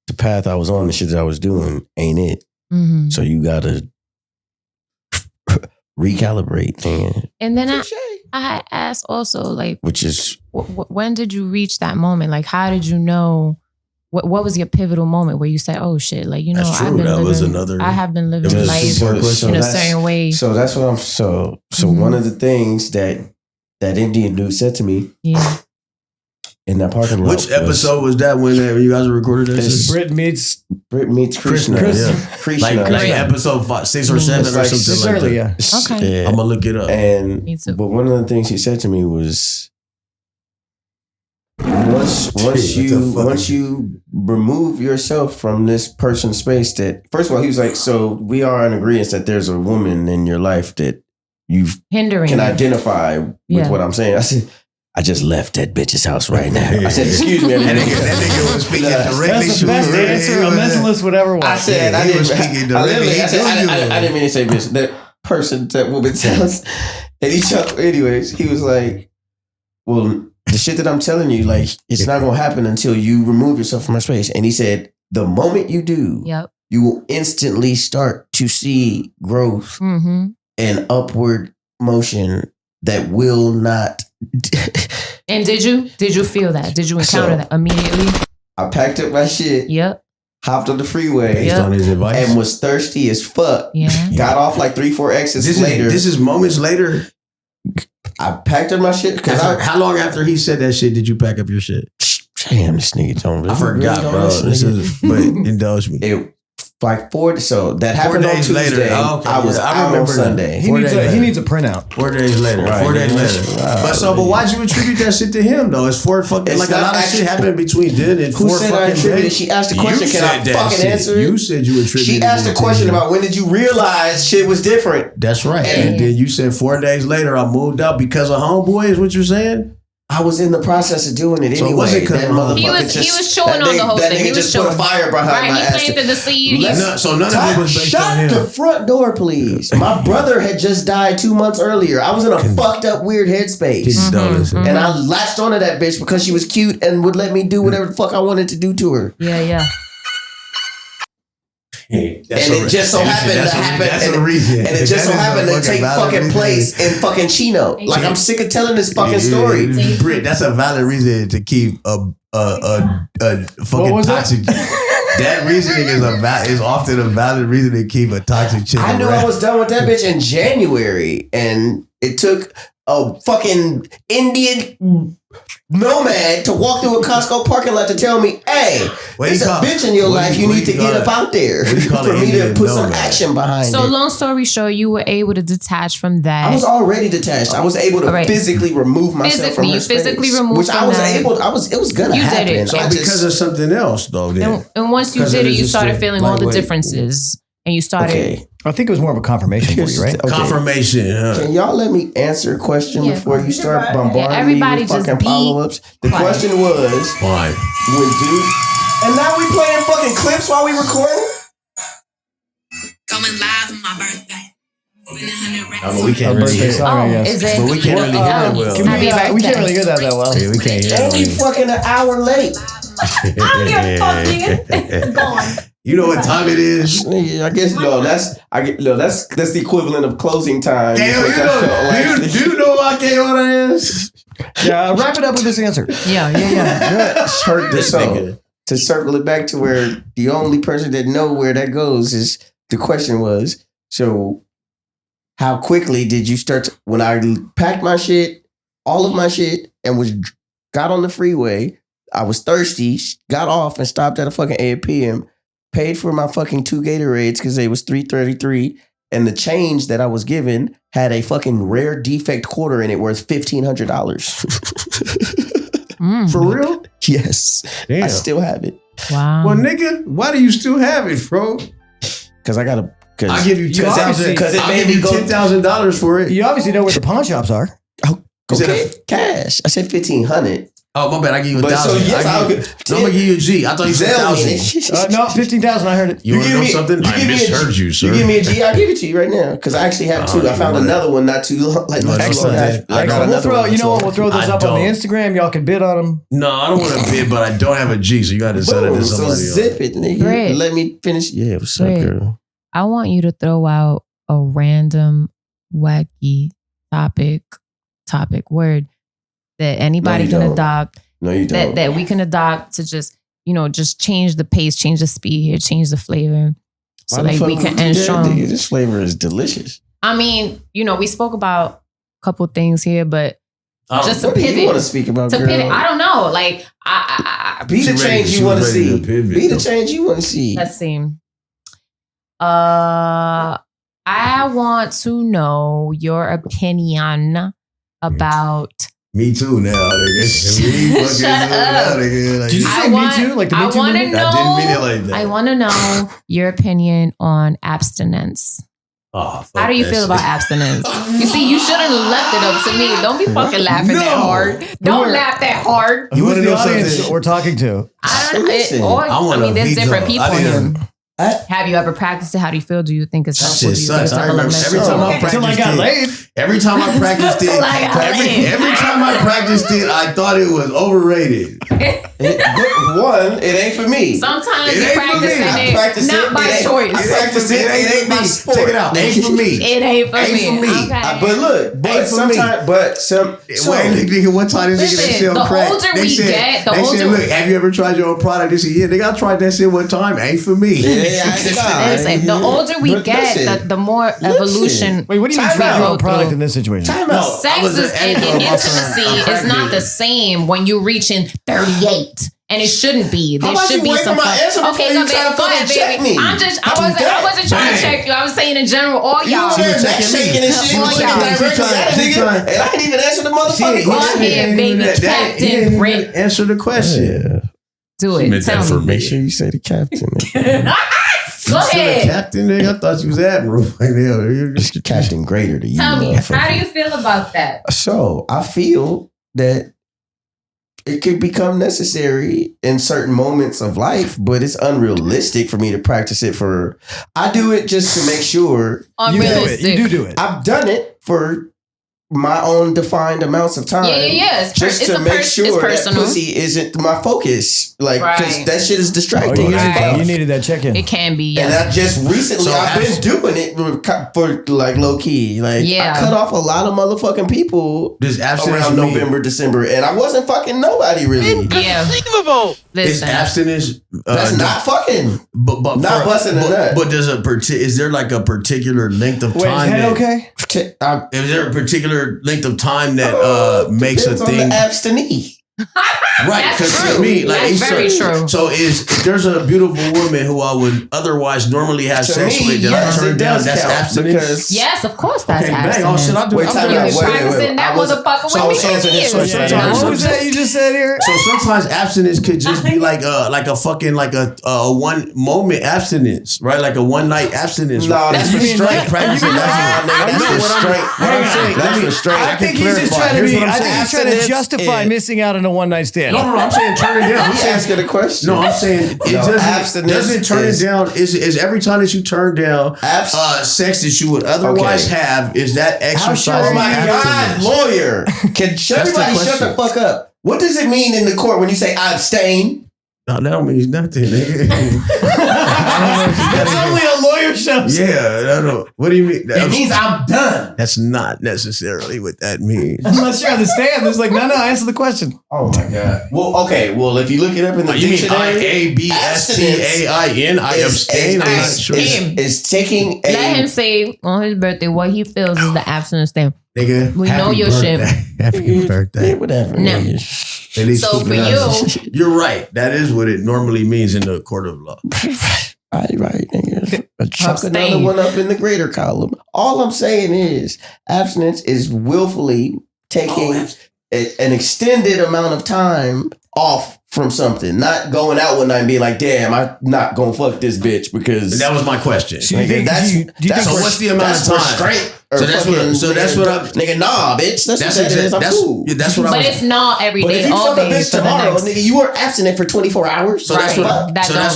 the path I was on, the shit that I was doing ain't it. Mm-hmm. So you gotta recalibrate. And then I asked also, like, which is when did you reach that moment? Like, how did you know? What was your pivotal moment where you said, "Oh shit!" Like, you know, That's true. I have been living life in a certain way. So that's what I'm. So one of the things that Indian dude said to me, in that parking lot. Which episode was that when you guys recorded this? Brit meets Krishna. Krishna. Like episode 6 or 7 or something like that. Yeah. Okay. I'm gonna look it up. And Me too. but one of the things he said to me was, once you remove yourself from this person's space, that first of all he was like, so we are in agreement that there's a woman in your life that you can identify with what I'm saying. I said, I just left that bitch's house right now. I said, excuse me. That nigga was speaking directly That's the best answer a mentalist would ever want. I said, I didn't mean to say bitch. That person, that woman sounds. And he chuckled. Anyways, he was like, well, the shit that I'm telling you, like, it's not going to happen until you remove yourself from our space. And he said, the moment you do, you will instantly start to see growth and upward motion that will not. And did you feel that? Did you encounter that immediately? I packed up my shit. Yep. Hopped on the freeway. Based on his advice. And was thirsty as fuck. Yeah. Got off like 3-4 exits later. This is moments later. I packed up my shit. How long after he said that shit did you pack up your shit? Damn, this nigga don't. I forgot, bro. But indulge me. Like 4 so that happened on Tuesday. Later. Oh, okay. I was out on Sunday. He needs a printout. 4 days later. Right. 4 days later. But why'd you attribute that shit to him though? It's 4 fucking it's like a lot of shit happened between then and 4 fucking days. She asked the question. Can I fucking answer it? You said you attributed. She asked the question about when did you realize shit was different. That's right. And then you said 4 days later I moved out because of homeboy. Is what you're saying? I was in the process of doing it anyway. He was chewing on the whole thing. He just put a fire behind my ass. He planted the seed. So none of it was based on him. Shut the front door, please. My brother had just died 2 months earlier. I was in a fucked up, weird headspace. And I latched onto that bitch because she was cute and would let me do whatever the fuck I wanted to do to her. Yeah. It just so happened to happen. And it just so happened to take fucking place in fucking Chino. Like, I'm sick of telling this fucking story. Britt, that's a valid reason to keep a fucking toxic. That reasoning is often a valid reason to keep a toxic chick. I knew I was done with that bitch in January, and it took a fucking Indian nomad to walk through a Costco parking lot to tell me, hey, there's a bitch in your life, you need to get up out there for me to put some action behind it. So long story short, you were able to detach from that. I was already detached. I was able to physically remove myself from her space. Physically remove which I was able. It was gonna happen. Did it. So because of something else though. And once you did it, you started feeling all the differences. And you started. Okay. I think it was more of a confirmation for you, right? Okay. Confirmation. Can y'all let me answer a question before you start bombarding me with fucking follow-ups? The question was, why? And now we playing fucking clips while we recording? Going live on my birthday. We can't really hear it. Is it? But we can't really hear that well. We can't really hear that well. Yeah, we can't hear that. And we fucking an hour late. I don't give a fuck, nigga. Go on. You know what time it is? I guess that's the equivalent of closing time. Damn, do you know what KO is? Yeah, wrap it up with this answer. Yeah. To circle it back to where the only person that know where that goes is the question was, so how quickly did you start when I packed my shit, all of my shit, and got on the freeway, I was thirsty, got off and stopped at a fucking APM, paid for my fucking 2 Gatorades because they was $3.33, and the change that I was given had a fucking rare defect quarter in it worth $1,500. For real? Yes. Damn. I still have it. Wow. Well, nigga, why do you still have it, bro? Because I got to... I'll give you $10,000 for it. You obviously know where the pawn shops are. Okay, cash. I said $1,500. Oh, my bad. I give you 1,000. So, yes, I'm going to give you a G. I thought you said 1,000. No, 15,000. I heard it. You want to know something? I misheard you, sir. You give me a G, I'll give it to you right now. Because I actually have two. I found another one not too long. Excellent. We'll throw, you know what? We'll throw those up on the Instagram. Y'all can bid on them. No, I don't want to bid, but I don't have a G, so you got to send it to somebody else. So zip it, nigga. Great. Let me finish. Yeah, what's up, girl? I want you to throw out a random, wacky topic word that anybody can adopt. No, you don't. That we can adopt to just, just change the pace, change the speed here, change the flavor. So like we can end strong. This flavor is delicious. I mean, we spoke about a couple things here, but just to what pivot. Do you want to speak about, to girl? pivot, I don't know. Like I be the change you want to see. Be the change you want to see. Let's see. I want to know your opinion about. Me too now. Shut up. Did you say me too? Like the me too? I want to know. I didn't mean it like that. I want to know your opinion on abstinence. Oh, how do you feel about abstinence? You see, you shouldn't have left it up to me. Don't be fucking laughing that hard. Don't laugh that hard. You want to know audience we're talking to? I mean, there's different people here. Have you ever practiced it? How do you feel? Do you think it's helpful? Shit sucks. I remember every time I practiced until I got laid. Every time I practiced it, every time I practiced it, I thought it was overrated. One, it ain't for me. Sometimes you practice it, not by choice. I practice it. It ain't my sport. Check it out. It ain't for me. It ain't for me. Okay. But look, one time this nigga they sell crack. They said, look, have you ever tried your own product? They said, yeah, nigga, I tried that shit one time. Ain't for me. Listen, the older we get, the more evolution. Wait, what do you mean try your own product in this situation? Sex and intimacy is not the same when you're reaching 38. And it shouldn't be. There should be some. Okay, go ahead, baby. I wasn't trying to check you. I was saying in general, all y'all. You were shaking and shit. And I didn't even answer the motherfucking question. Go ahead, baby. Captain Britt. Answer the question. Do it. Tell me. Make sure you say the captain. Go ahead. Captain, nigga. I thought you was admiral. You're just Captain Greater to you. Tell me, how do you feel about that? So I feel that it could become necessary in certain moments of life, but it's unrealistic for me to practice it for. I do it just to make sure. Unrealistic. You do it. I've done it for my own defined amounts of time. Yeah. Just to make sure that pussy isn't my focus. Like, because that shit is distracting. You needed that check-in. It can be, And I just recently, I've been doing it for like low key. Like, I cut off a lot of motherfucking people around November, December, and I wasn't fucking nobody really. Inconceivable. Is abstinence that's not fucking, but not busting a nut. But is there like a particular length of time? Is there a particular length of time that makes a thing abstinee? Right, because to me, like, that's very true. So if there's a beautiful woman who I would otherwise normally have sex with, that I turn down, that's abstinence. Yes, of course, that's abstinence. Oh shit, I do. You've been practicing that motherfucker with me for years. What was that you just said here? So sometimes abstinence could just be like a fucking a one moment abstinence, right? Like a one night abstinence. No, that's for straight practicing. That's for straight. I think he's just trying to be. I think he's trying to justify missing out on a one night stand. No, I'm saying turn it down. He's asking a question. No, I'm saying it doesn't turn it down. Is every time that you turn down sex that you would otherwise have, is that exercise? Oh my God, lawyer. Can everybody shut the fuck up? What does it mean in the court when you say I abstain? No, that don't mean nothing, nigga. That's only a lawyer show. Yeah, I don't know. What do you mean? It means I'm done. That's not necessarily what that means. Unless you're on the stand, there's like, no, answer the question. Oh my God. Well, okay. Well, if you look it up in the dictionary, IABSTAIN, I abstain. I'm not sure. Is taking a. Let him say on his birthday what he feels is the abstinence thing. Nigga, we know your birthday. Shit. Happy birthday. Whatever. Now, so for you, you're right. That is what it normally means in the court of law. Right, nigga. Chuck another one up in the greater column. All I'm saying is abstinence is willfully taking an extended amount of time off from something, not going out one night and being like, damn, I'm not gonna fuck this bitch because. And that was my question. So you think, So what's the amount of time? Restraint. So that's what I'm. Nigga, nah, bitch. That's what that is. I'm cool. That's what I was. But it's not every But day. if you all fuck a day bitch tomorrow, nigga, you were abstinent for 24 hours. So that's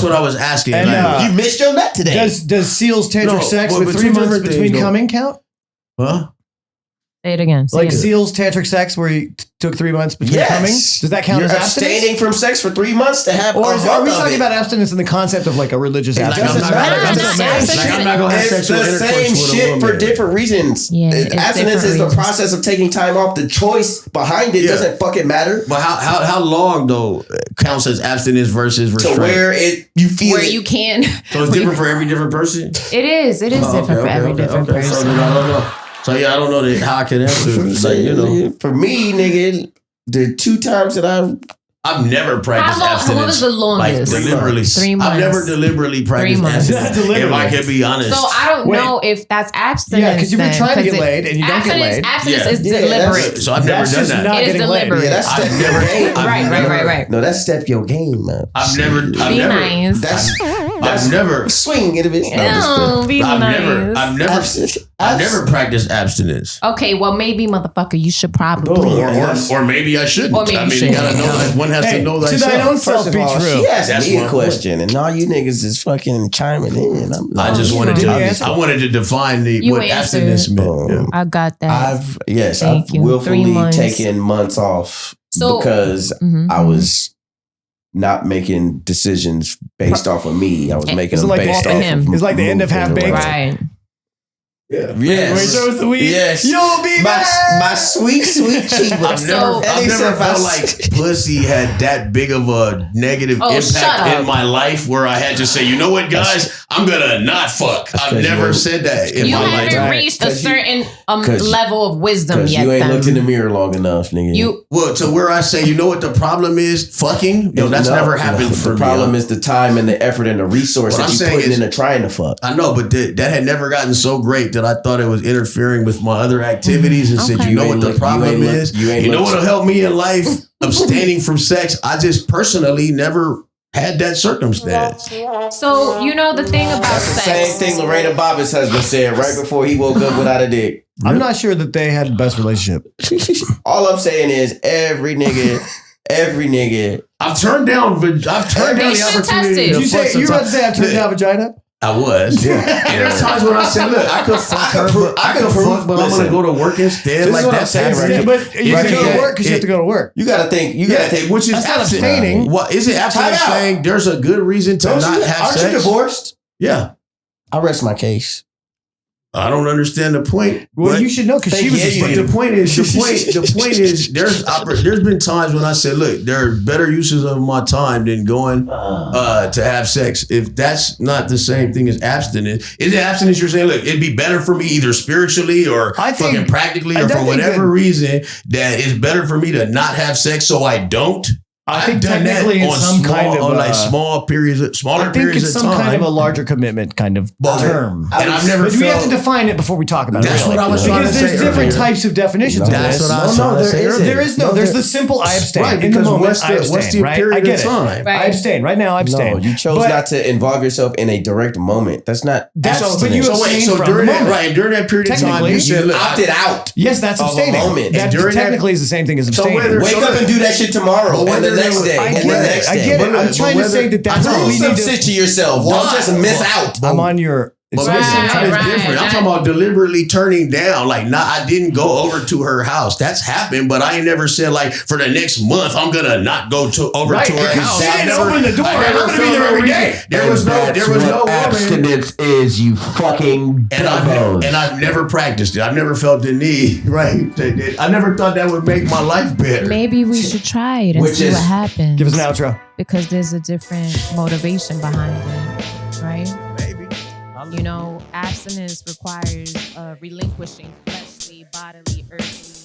what I was asking. And, like, you missed your nut today. Does Seal's tantric sex but with 3 two months different between things, coming count? Huh? Say it again. Like Seal's tantric sex where he took 3 months between coming? Does that count You're as abstinence? abstaining from sex for 3 months to have. Or are we of talking it. about abstinence in the concept of like a religious abstinence? I'm not gonna have It's sexual the intercourse same with a shit woman. for different reasons. Yeah, it's Abstinence is different the reasons. process of taking time off. The choice behind it doesn't fucking matter. But how long though counts as abstinence versus restraint? To where you feel where it. you can. So it's different for every different person. It is. It is different for every different person. So then I don't know. So yeah, I don't know how I can answer. Like, you know, For me, nigga, the 2 times that I've never practiced How long? abstinence. What was the longest? Like deliberately. 3 months. I've never deliberately practiced 3 months. abstinence. If I can be honest. So I don't know if that's abstinence. Yeah, because you've been then, trying to 'cause get laid and you don't get laid. Abstinence is Yeah, deliberate. So I've never That's done just that. not It is getting laid. deliberate. Yeah, that's I've step never. your game. Right. No, that's step your game, man. I've never. Be nice. I've never. Swing it a bit. No, be nice. I've never practiced abstinence. Okay, well maybe motherfucker, you should probably. Or maybe I shouldn't. Or maybe I you mean, shouldn't. you gotta know that one has to know to thyself. thine own First self of be all, true. she asked That's me a one question, and all you niggas is fucking chiming in. I just wanted Did to. he answer? I wanted to define You what answered. abstinence meant. Yeah. I got that. I've Thank you. 3 willfully months. taken months off So- because I was not making decisions based off of me. I was making It's them like based off off of him. of It's like the end of moving Half-Baked. around. Right. Yeah. Yes. Wait, so it's the weed? Yes. You'll be back. my sweet cheek. I've never felt like pussy had that big of a negative Oh, shut impact up. in my life where I had to say, you know what, guys, I'm gonna not fuck. I've 'cause never you- said that in You my haven't life. reached a 'Cause you- certain 'cause you- level of wisdom Because yet. you ain't then. looked in the mirror long enough, nigga. You Well, to where I say, you know what the problem is? Fucking. Yo, that's never happened for the me. problem is the time and the effort and the resource What that I'm you saying putting is- into trying to fuck. I know, but that had never gotten so great that I thought it was interfering with my other activities and said, Okay. you know You what ain't the look- you problem ain't look- is? you ain't You know look- what'll help me in life? Abstaining from sex. I just personally never had that circumstance. so you know the thing about That's the same sex. thing Lorena Bobbitt's husband said right before he woke up without a dick. I'm not sure that they had the best relationship. All I'm saying is every nigga. I've turned down the You should opportunity. test it. to You fuck say you were about to say I've turned down vagina? I was. Yeah. And there's times when I said, look, I could fuck her, but I could fuck, but I'm gonna go to work instead. This Like is what I'm that's saying, happening. right? But you have to go to work because you have to go to work. You gotta think. You gotta think. Which is That's not abstinence. abstaining. What is it? Abstinence Time out. saying there's a good reason to not have Aren't sex. you divorced? Yeah, I rest my case. I don't understand the point. Well, but- you should know because she was But the point is, there's been times when I said, look, there are better uses of my time than going to have sex. If that's not the same thing as abstinence, is it abstinence? You're saying, look, it'd be better for me either spiritually or I think- fucking practically I or for think whatever that- reason that it's better for me to not have sex so I don't. I think I've done that technically in on some small, kind of on like smaller smaller I think periods it's of some time. kind of a larger commitment kind of But- term. and I've never But we have felt. to define it before we talk about That's it. Really. what I was trying Because to there's say different earlier. types of definitions of That's this. what I was trying to say earlier. There is no. There's the simple I abstain. Right, In the because moment, what's I abstain. the right? period I get of it. time? I abstain. Right now, I abstain. No, you chose But not to involve yourself in a direct moment. That's not. That's- abstinence. but you So wait, abstain so from during the that moment. during that period of time, Technically, you said, look, opted out. Yes, that's Of a abstaining. moment. That And during that- technically is the same thing as So abstaining. whether- Wake So up that- and do that shit tomorrow, But and the whether next there was- day, I and get the it. next I day. get it. I'm But trying to whether- say that that's I what know we Some need to. shit to yourself. Why? Don't just miss out. I'm on your. But it's- listen, Right, that is right. different. I'm talking about deliberately turning down. Like, I didn't go over to her house. That's happened, but I ain't never said like for the next month I'm gonna not go over Right, to her because house. she I didn't never- open the door. I I'm never gonna be felt there no every reason. day. There was no woman. abstinence is. You fucking And I've never practiced it. I've never felt the need. Right. I never thought that would make my life better. Maybe we should try it and Which see is- what happens. Give us an outro. Because there's a different motivation behind it, right? Maybe. You know, abstinence requires relinquishing fleshly, bodily, earthly